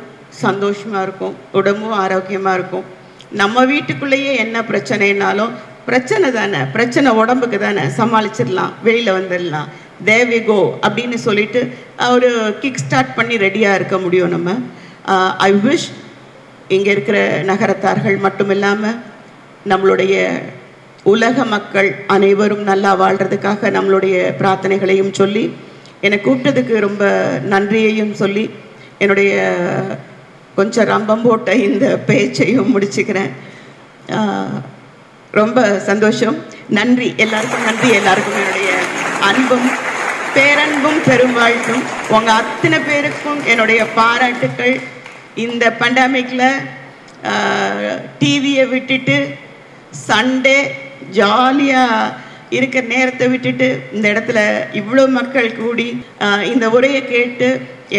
சந்தோஷமாக இருக்கும், உடம்பும் ஆரோக்கியமாக இருக்கும். நம்ம வீட்டுக்குள்ளேயே என்ன பிரச்சனைனாலும் பிரச்சனை தானே, பிரச்சனை உடம்புக்கு தானே, சமாளிச்சிடலாம், வெளியில் வந்துடலாம், தேர் வி கோ அப்படின்னு சொல்லிட்டு ஒரு கிக் ஸ்டார்ட் பண்ணி ரெடியாக இருக்க முடியும் நம்ம. ஐ விஷ் இங்கே இருக்கிற நகரத்தார்கள் மட்டும் இல்லாமல் நம்மளுடைய உலக மக்கள் அனைவரும் நல்லா வாழ்கிறதுக்காக நம்மளுடைய பிரார்த்தனைகளையும் சொல்லி என்னை கூப்பிட்டதுக்கு ரொம்ப நன்றியையும் சொல்லி என்னுடைய கொஞ்சம் ரம்பம் போட்ட இந்த பேச்சையும் முடிச்சுக்கிறேன். ரொம்ப சந்தோஷம். நன்றி எல்லாருக்கும், நன்றி எல்லாருக்கும். என்னுடைய அன்பும் பேரன்பும் பெரும்பாழ்த்தும் உங்கள் அத்தனை பேருக்கும் என்னுடைய பாராட்டுக்கள். இந்த பேண்டமிக்கில் டிவியை விட்டுட்டு சண்டே ஜாலியாக இருக்கிற நேரத்தை விட்டுட்டு இந்த இடத்துல இவ்வளோ மக்கள் கூடி இந்த உரையை கேட்டு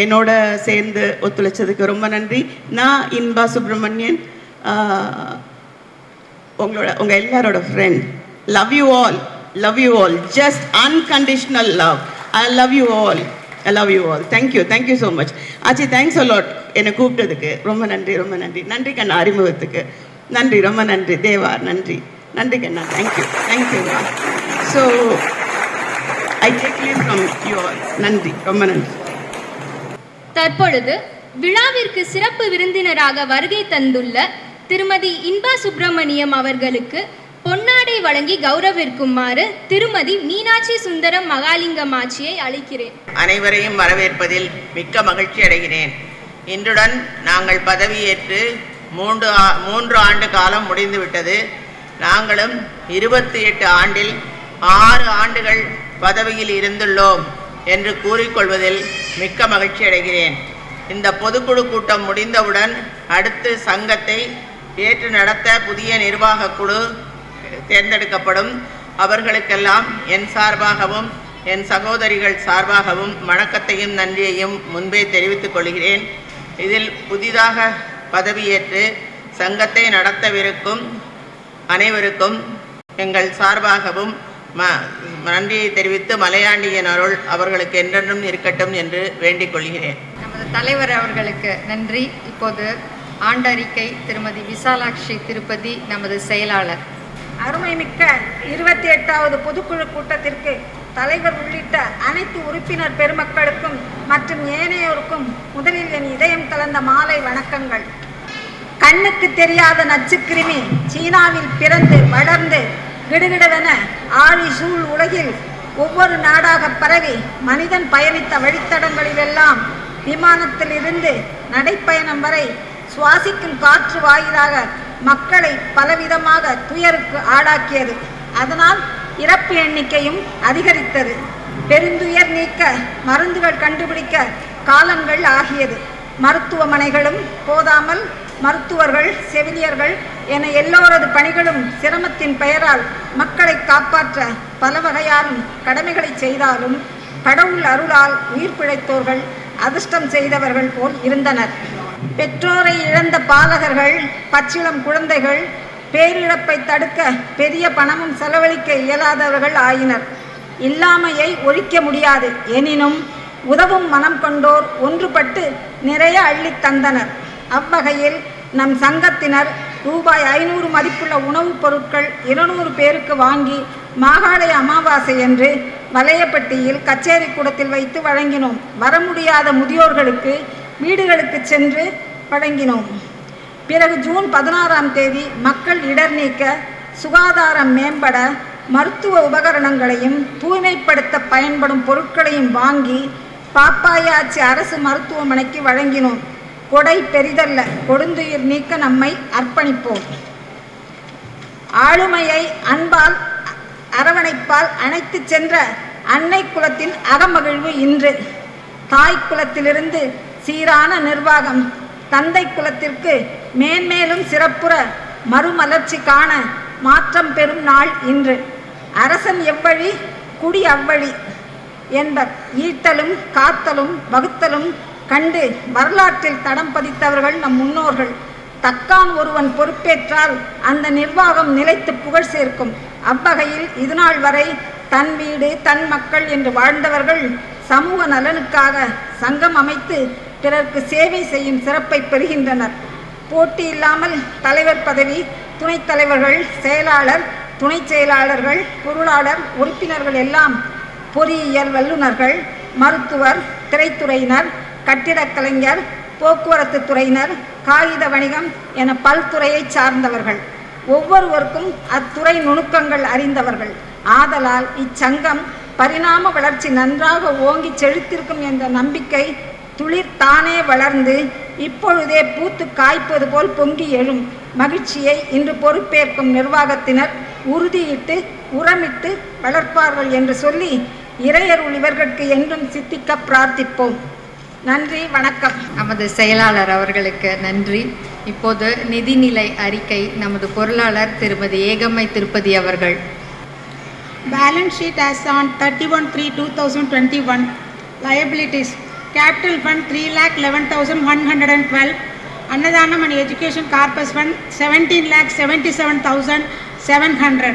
என்னோட சேர்ந்து ஒத்துழைச்சதுக்கு ரொம்ப நன்றி. நான் இன்பா சுப்பிரமணியன், உங்கள் எல்லாரோட friend. Love you all, just unconditional love. I love you all, I love you all. Thank you so much Aachi. Thanks a lot என்னை கூப்பிட்டதுக்கு ரொம்ப நன்றி, ரொம்ப நன்றி. நன்றி கண்ணா, அறிமுகத்துக்கு நன்றி, ரொம்ப நன்றி. தேவா நன்றி, நன்றி கண்ணா. Thank you. So I take leave from you all. நன்றி, ரொம்ப நன்றி. தற்பொழுது விழாவிற்கு சிறப்பு விருந்தினராக வருகை தந்துள்ள திருமதி இன்பா சுப்பிரமணியம் அவர்களுக்கு பொன்னாடை வழங்கி கௌரவிக்குமாறு திருமதி மீனாட்சி சுந்தரம் மகாலிங்கம் ஆட்சியை அழைக்கிறேன். அனைவரையும் வரவேற்பதில் மிக்க மகிழ்ச்சி அடைகிறேன். இன்றுடன் நாங்கள் பதவியேற்று 3 ஆண்டு காலம் முடிந்துவிட்டது. நாங்களும் 28 ஆண்டில் 6 ஆண்டுகள் பதவியில் இருந்துள்ளோம் என்று கூறிக்கொள்வதில் மிக்க மகிழ்ச்சி அடைகிறேன். இந்த பொதுக்குழு கூட்டம் முடிந்தவுடன் அடுத்து சங்கத்தை ஏற்று நடத்த புதிய நிர்வாக குழு தேர்ந்தெடுக்கப்படும். அவர்களுக்கெல்லாம் என் சார்பாகவும் என் சகோதரிகள் சார்பாகவும் வணக்கத்தையும் நன்றியையும் முன்பே தெரிவித்துக் கொள்கிறேன். இதில் புதிதாக பதவியேற்று சங்கத்தை நடத்தவிருக்கும் அனைவருக்கும் எங்கள் சார்பாகவும் நன்றியை தெரிவித்து மலையாண்டியின் அருள் அவர்களுக்கு என்றென்றும் இருக்கட்டும் என்று வேண்டிக் கொள்கிறேன். நமது தலைவர் அவர்களுக்கு நன்றி. இப்போது ஆண்டறிக்கை திருமதி விசாலாட்சி திருப்பதி, நமது செயலாளர். அருமைமிக்க 28வது பொதுக்குழு கூட்டத்திற்கு தலைவர் உள்ளிட்ட அனைத்து உறுப்பினர் பெருமக்களுக்கும் மற்றும் ஏனையோருக்கும் முதலில் என் இதயம் கலந்த மாலை வணக்கங்கள். கண்ணுக்கு தெரியாத நச்சுக்கிருமி சீனாவில் பிறந்து வளர்ந்து கிடுகிடவென ஆழி சூழ் உலகில் ஒவ்வொரு நாடாக பரவி மனிதன் பயணித்த வழித்தடங்களிலெல்லாம் விமானத்திலிருந்து நடைப்பயணம் வரை சுவாசிக்கும் காற்று வாயிலாக மக்களை பலவிதமாக துயருக்கு ஆளாக்கியது. அதனால் இறப்பு எண்ணிக்கையும் அதிகரித்தது. பெருந்துயர் நீக்க மருந்துகள் கண்டுபிடிக்க காலங்கள் ஆகியது. மருத்துவமனைகளும் போதாமல் மருத்துவர்கள், செவிலியர்கள் என எல்லோரது பணிகளும் சிரமத்தின் பெயரால் மக்களை காப்பாற்ற பல வகையாலும் கடமைகளை செய்தாலும் கடவுள் அருளால் உயிர் பிழைத்தோர்கள் அதிர்ஷ்டம் செய்தவர்கள் போல் இருந்தனர். பெற்றோரை இழந்த பாலகர்கள், பச்சிளம் குழந்தைகள் பேரிழப்பை தடுக்க பெரிய பணமும் செலவழிக்க இயலாதவர்கள் ஆயினர். இல்லாமையை ஒழிக்க முடியாது, எனினும் உதவும் மனம் கொண்டோர் ஒன்றுபட்டு நிறைய அள்ளித் தந்தனர். அவ்வகையில் நம் சங்கத்தினர் ரூபாய் 500 மதிப்புள்ள உணவுப் பொருட்கள் 200 பேருக்கு வாங்கி மாகாளய அமாவாசை என்று வலையப்பட்டியில் கச்சேரி கூடத்தில் வைத்து வழங்கினோம். வர முடியாத முதியோர்களுக்கு வீடுகளுக்கு சென்று வழங்கினோம். பிறகு ஜூன் 16ஆம் தேதி மக்கள் இடர் நீக்க, சுகாதாரம் மேம்பட மருத்துவ உபகரணங்களையும் தூய்மைப்படுத்த பயன்படும் பொருட்களையும் வாங்கி பாப்பாயாச்சி அரசு மருத்துவமனைக்கு வழங்கினோம். கொடை பெரிதல்ல, கொடுந்துயிர் நீக்க நம்மை அர்ப்பணிப்போம். ஆளுமையை அன்பால் அரவணைப்பால் அணைத்து சென்ற அன்னை குலத்தின் அகமகிழ்வு இன்று. தாய் குலத்திலிருந்து சீரான நிர்வாகம் தந்தை குலத்திற்கு மேன்மேலும் சிறப்புற மறுமலர்ச்சி காண மாற்றம் பெறும் நாள் இன்று. அரசன் எவ்வழி குடி அவ்வழி என்பர். ஈட்டலும் காத்தலும் வகுத்தலும் கண்டு வரலாற்றில் தடம் பதித்தவர்கள் நம் முன்னோர்கள். தக்கான் ஒருவன் பொறுப்பேற்றால் அந்த நிர்வாகம் நிலைத்து புகழ் சேர்க்கும். அவ்வகையில் இதுநாள் வரை தன் வீடு தன் மக்கள் என்று வாழ்ந்தவர்கள் சமூக நலனுக்காக சங்கம் அமைத்து பிறருக்கு சேவை செய்யும் சிறப்பை பெறுகின்றனர். போட்டி இல்லாமல் தலைவர் பதவி, துணைத் தலைவர்கள், செயலாளர், துணை செயலாளர்கள், பொருளாளர், உறுப்பினர்கள் எல்லாம் பொறியியல் வல்லுநர்கள், மருத்துவர், திரைத்துறையினர், கட்டிடக் கலைஞர், போக்குவரத்து துறையினர், காகித வணிகம் என பல்துறையை சார்ந்தவர்கள். ஒவ்வொருவருக்கும் அத்துறை நுணுக்கங்கள் அறிந்தவர்கள். ஆதலால் இச்சங்கம் பரிணாம வளர்ச்சி நன்றாக ஓங்கி செழித்திருக்கும் என்ற நம்பிக்கை துளிர் தானே வளர்ந்து இப்பொழுதே பூத்து காய்ப்பது போல் பொங்கி எழும் மகிழ்ச்சியை இன்று பொறுப்பேற்கும் நிர்வாகத்தினர் உறுதியிட்டு உரமிட்டு வளர்ப்பார்கள் என்று சொல்லி இறையருள் இவர்களுக்கு என்றும் சித்திக்க பிரார்த்திப்போம். நன்றி, வணக்கம். நமது செயலாளர் அவர்களுக்கு நன்றி. இப்போது நிதிநிலை அறிக்கை நமது பொருளாளர் திருமதி ஏகம்மை திருப்பதி அவர்கள். Balance sheet as on 31/3/2021. Liabilities: Capital Fund 3,11,112. Annadanam and Education Corpus Fund 17,77,700.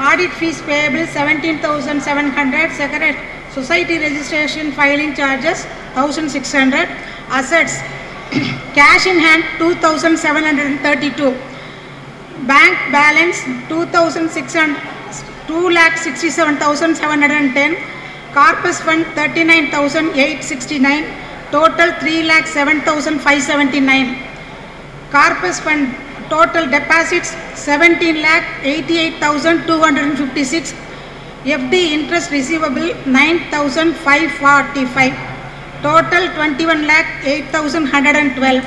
Audit fees payable 17,700. Secretary Society registration filing charges 1,600. Assets: cash in hand 2,732. Bank balance 2,67,710. Corpus Fund 39,869. Total 3,07,579. Corpus Fund total deposits 17,88,256. FD interest receivable 9,545. Total 21,08,112.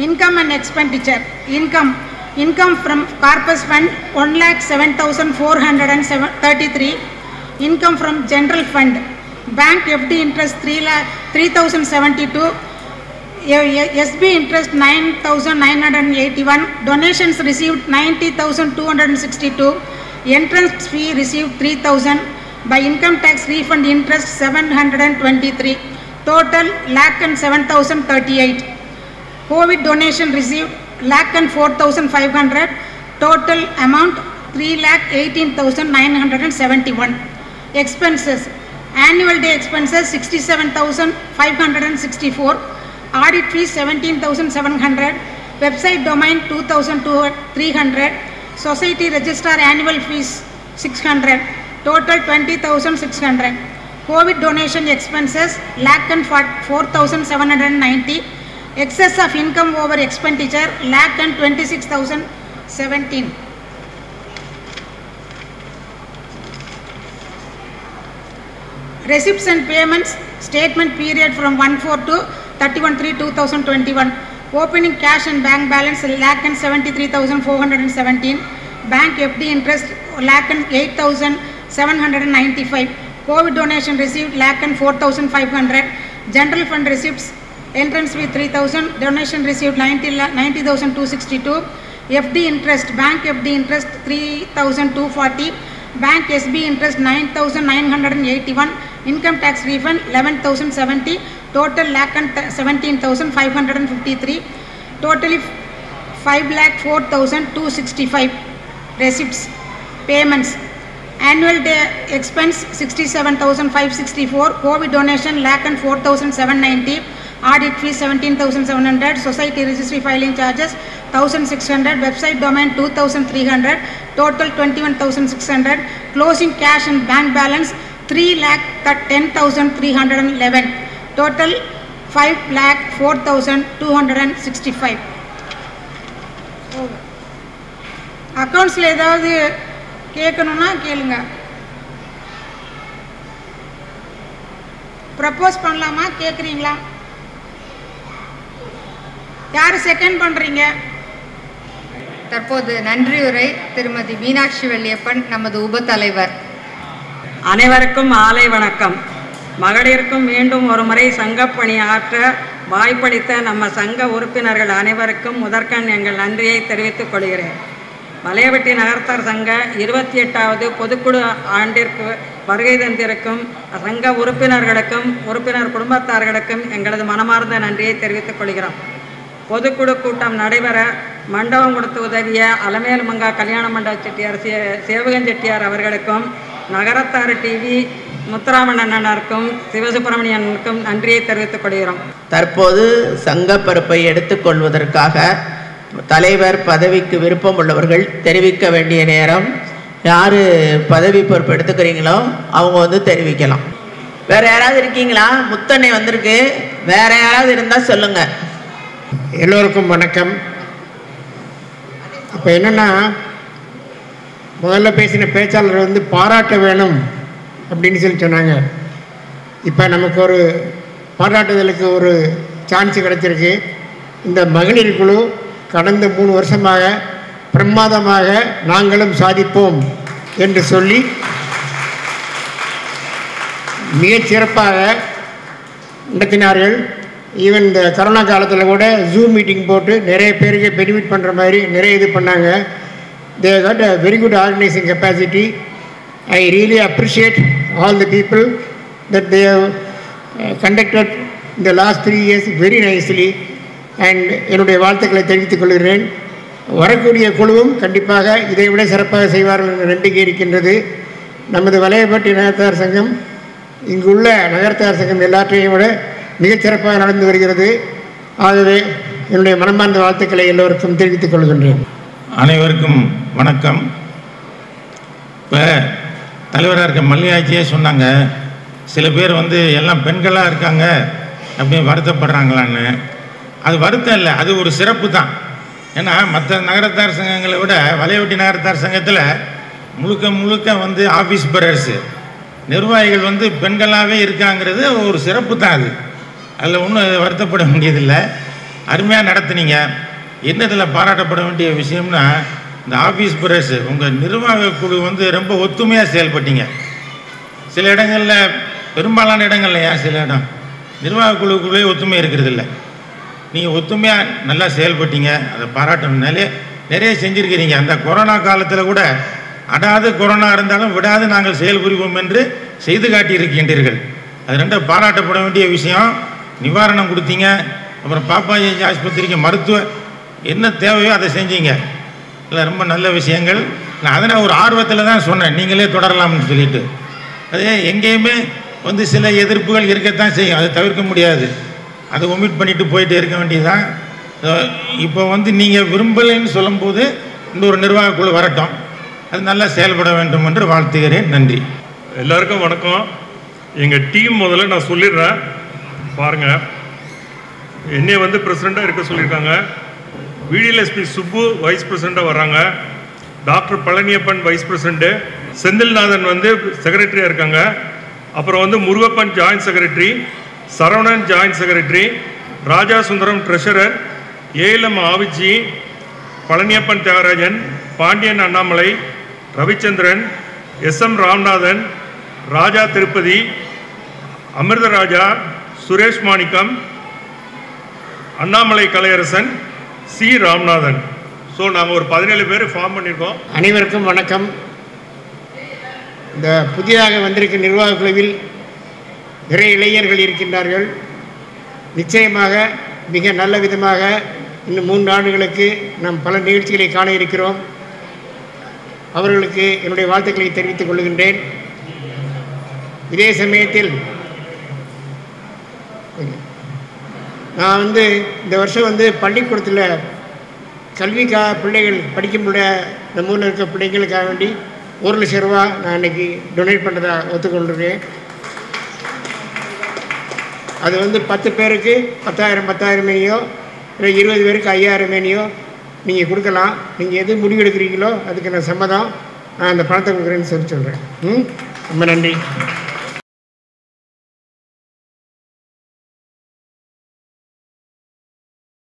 Income and expenditure. Income from Corpus Fund 1,07,433. Income from General Fund. Bank FD interest 3,072. SB interest 9,981. Donations received 90,262. Entrance fee received 3,000. By income tax refund interest 723. Total 1,07,038. COVID donation received 1,04,500. Total amount 3,18,971. Expenses: annual day expenses 67,564. Audit fees 17,700. Website domain 2,300. Society registrar annual fees 600. Total 20,600. COVID donation expenses 1,04,790. Excess of income over expenditure 1,26,017. Receipts and payments statement period from 1/4 to 31/3/2021. Opening cash and bank balance 1,73,417. Bank FD interest 1,08,795. COVID donation received 1,04,500. General fund receipts: entrance fee 3,000. Donation received 90,262. FD interest, bank FD interest 3,240. Bank SB interest 9,981. Income tax refund 11,070. Total 1,17,553. Totally 5,04,265. Receipts. Payments: annual day expense 67,564. COVID donation 1,04,790. audit fee 17,700, society registry filing charges 1,600, website domain 2,300, total 21,600, closing cash and bank balance 3,10,311, total 5,04,265. அக்கௌண்ட்ஸில் ஏதாவது கேட்கணுன்னா கேளுங்க. Propose பண்ணலாமா? கேட்குறீங்களா? யார் second பண்ணுறீங்க? தற்போது நன்றியுரை திருமதி மீனாட்சி வள்ளியப்பன், நமது உப தலைவர். அனைவருக்கும் மாலை வணக்கம். மகளிருக்கும் மீண்டும் ஒரு முறை சங்கப்பணி ஆற்ற வாய்ப்பளித்த நம்ம சங்க உறுப்பினர்கள் அனைவருக்கும் முதற்கண் எங்கள் நன்றியை தெரிவித்துக் கொள்கிறேன். வலையபட்டி நகரத்தார் சங்க 28வது பொதுக்குழு ஆண்டிற்கு வருகை தந்திருக்கும் சங்க உறுப்பினர்களுக்கும் உறுப்பினர் குடும்பத்தார்களுக்கும் எங்களது மனமார்ந்த நன்றியை தெரிவித்துக் கொள்கிறோம். பொதுக்குழு கூட்டம் நடைபெற மண்டபம் கொடுத்து உதவிய அலமேலு மங்கா கல்யாண மண்டப செட்டியார் சேவகன் செட்டியார் அவர்களுக்கும், நகரத்தார் டிவி முத்துராமன் அண்ணனுக்கும் சிவசுப்பிரமணியனுக்கும் நன்றியை தெரிவித்துக் கொள்கிறோம். தற்போது சங்க பொறுப்பை எடுத்துக்கொள்வதற்காக தலைவர் பதவிக்கு விருப்பம் உள்ளவர்கள் தெரிவிக்க வேண்டிய நேரம். யார் பதவி பொறுப்பு எடுத்துக்கிறீங்களோ அவங்க வந்து தெரிவிக்கலாம். வேற யாராவது இருக்கீங்களா? முத்தண்ணை வந்திருக்கு. வேற யாராவது இருந்தால் சொல்லுங்க. எல்லோருக்கும் வணக்கம். இப்போ என்னென்னா, முதல்ல பேசின பேச்சாளர் வந்து பாராட்ட வேணும் அப்படின்னு சொல்லி சொன்னாங்க. இப்போ நமக்கு ஒரு பாராட்டுதலுக்கு ஒரு சான்ஸ் கிடைச்சிருக்கு. இந்த மகளிர் குழு கடந்த 3 வருஷமாக பிரமாதமாக நாங்களும் சாதிப்போம் என்று சொல்லி மிகச்சிறப்பாக நடத்தினார்கள். ஈவன் இந்த கொரோனா காலத்தில் கூட ஜூம் மீட்டிங் போட்டு நிறைய பேருக்கு பெனிஃபிட் பண்ணுற மாதிரி நிறைய இது பண்ணாங்க. They got a very good organising capacity. I really appreciate all the people that they have conducted in the last 3 years very nicely. And என்னுடைய வாழ்த்துக்களை தெரிவித்துக் கொள்கிறேன். வரக்கூடிய குழுவும் கண்டிப்பாக இதை விட சிறப்பாக செய்வார்கள் என்ற நம்பிக்கை இருக்கின்றது. நமது வலையபட்டி நகரத்தார் சங்கம் இங்குள்ள நகரத்தார் சங்கம் எல்லாற்றையும் விட மிகச்சிறப்பாக நடந்து வருகிறது. ஆகவே என்னுடைய மனமார்ந்த வாழ்த்துக்களை எல்லோருக்கும் தெரிவித்துக் கொள்கின்றேன். அனைவருக்கும் வணக்கம். இப்போ தலைவராக இருக்க மல்லிகாட்சியே சொன்னாங்க, சில பேர் வந்து எல்லாம் பெண்களாக இருக்காங்க அப்படின்னு வருத்தப்படுறாங்களான்னு. அது வருத்தம் இல்லை, அது ஒரு சிறப்பு தான். ஏன்னா மற்ற நகரத்தார் சங்கங்களை விட வலையபட்டி நகரத்தார் சங்கத்தில் முழுக்க முழுக்க வந்து ஆஃபீஸ் பரர்ஸு நிர்வாகிகள் வந்து பெண்களாகவே இருக்காங்கிறது ஒரு சிறப்பு தான். அதில் ஒன்றும் வருத்தப்பட வேண்டியதில்லை. அருமையாக நடத்துனீங்க. என்ன இதில் பாராட்டப்பட வேண்டிய விஷயம்னா, இந்த ஆஃபீஸ் பரர்ஸு உங்கள் நிர்வாக குழு வந்து ரொம்ப ஒத்துமையாக செயல்பட்டீங்க. சில இடங்களில், பெரும்பாலான இடங்கள்லையா சில இடம் நிர்வாக குழுக்குள்ளே ஒத்துமை இருக்கிறது இல்லை. நீங்கள் ஒத்துமையாக நல்லா செயல்பட்டீங்க, அதை பாராட்டணும்னாலே நிறைய செஞ்சுருக்கிறீங்க. அந்த கொரோனா காலத்தில் கூட அடாது கொரோனா இருந்தாலும் விடாது நாங்கள் செயல்புரிவோம் என்று செய்து காட்டியிருக்கின்றீர்கள். அது ரெண்டும் பாராட்டப்பட வேண்டிய விஷயம். நிவாரணம் கொடுத்தீங்க, அப்புறம் பாப்பாஜி ஆஸ்பத்திரிக்கு மருத்துவ என்ன தேவையோ அதை செஞ்சீங்க. இல்லை ரொம்ப நல்ல விஷயங்கள். நான் அதை ஒரு ஆர்வத்தில் தான் சொன்னேன், நீங்களே தொடரலாம்னு சொல்லிட்டு. அதே எங்கேயுமே வந்து சில எதிர்ப்புகள் இருக்கத்தான் செய்யும், அதை தவிர்க்க முடியாது. அதை ஒமிட் பண்ணிட்டு போயிட்டு இருக்க வேண்டியதுதான். இப்போ வந்து நீங்கள் விரும்பலைன்னு சொல்லும்போது இன்னொரு நிர்வாக குழு வரட்டும், அது நல்லா செயல்பட வேண்டும் என்று வாழ்த்துகிறேன். நன்றி. எல்லாருக்கும் வணக்கம். எங்கள் டீம் முதல்ல நான் சொல்லிடுறேன் பாருங்கள். என்னை வந்து பிரசிடெண்ட்டாக இருக்க சொல்லியிருக்காங்க. விடிஎல்எஸ்பி சுப்பு வைஸ் பிரசிடெண்ட்டாக வர்றாங்க. Doctor Palaniappan vice president, Senthilnathan வந்து செக்ரட்டரியாக இருக்காங்க. அப்புறம் வந்து Murugappan joint secretary, Saravanan joint secretary, Raja Sundaram treasurer, ALM Avichi, Palaniappan Thiagarajan, Pandian Annamalai, Ravichandran, SM Ramnathan, Raja Tirupathi, Amirtharaja, Suresh Manickam, Annamalai Kalaiyarasan, C Ramnathan. So நாங்கள் ஒரு 17 பேர் ஃபார்ம் பண்ணியிருக்கோம். அனைவருக்கும் வணக்கம். இந்த புதிதாக வந்திருக்க நிர்வாக குழுவில் நிறைய இளைஞர்கள் இருக்கின்றார்கள். நிச்சயமாக மிக நல்ல விதமாக இன்னும் 3 ஆண்டுகளுக்கு நாம் பல நிகழ்ச்சிகளை காண இருக்கிறோம். அவர்களுக்கு என்னுடைய வாழ்த்துக்களை தெரிவித்துக் கொள்கின்றேன். இதே சமயத்தில் நான் வந்து இந்த வருஷம் வந்து பள்ளிக்கூடத்தில் கல்விக்காக பிள்ளைகள் படிக்க முடிய நம்ம ஊரில் இருக்க பிள்ளைங்களுக்காக வேண்டி 1 லட்சம் ரூபா நான் இன்றைக்கி டொனேட் பண்ணுறதா ஒத்துக்கொண்டிருக்கேன். அது வந்து 10 பேருக்கு 10,000 மேனியோ இல்லை 20 பேருக்கு 5,000 மேனியோ நீங்கள் கொடுக்கலாம். நீங்கள் எது முடிவெடுக்கிறீங்களோ அதுக்கு நான் சம்மதம். நான் அந்த பணத்தை கொடுக்குறேன்னு சொல்கிறேன். ரொம்ப நன்றி.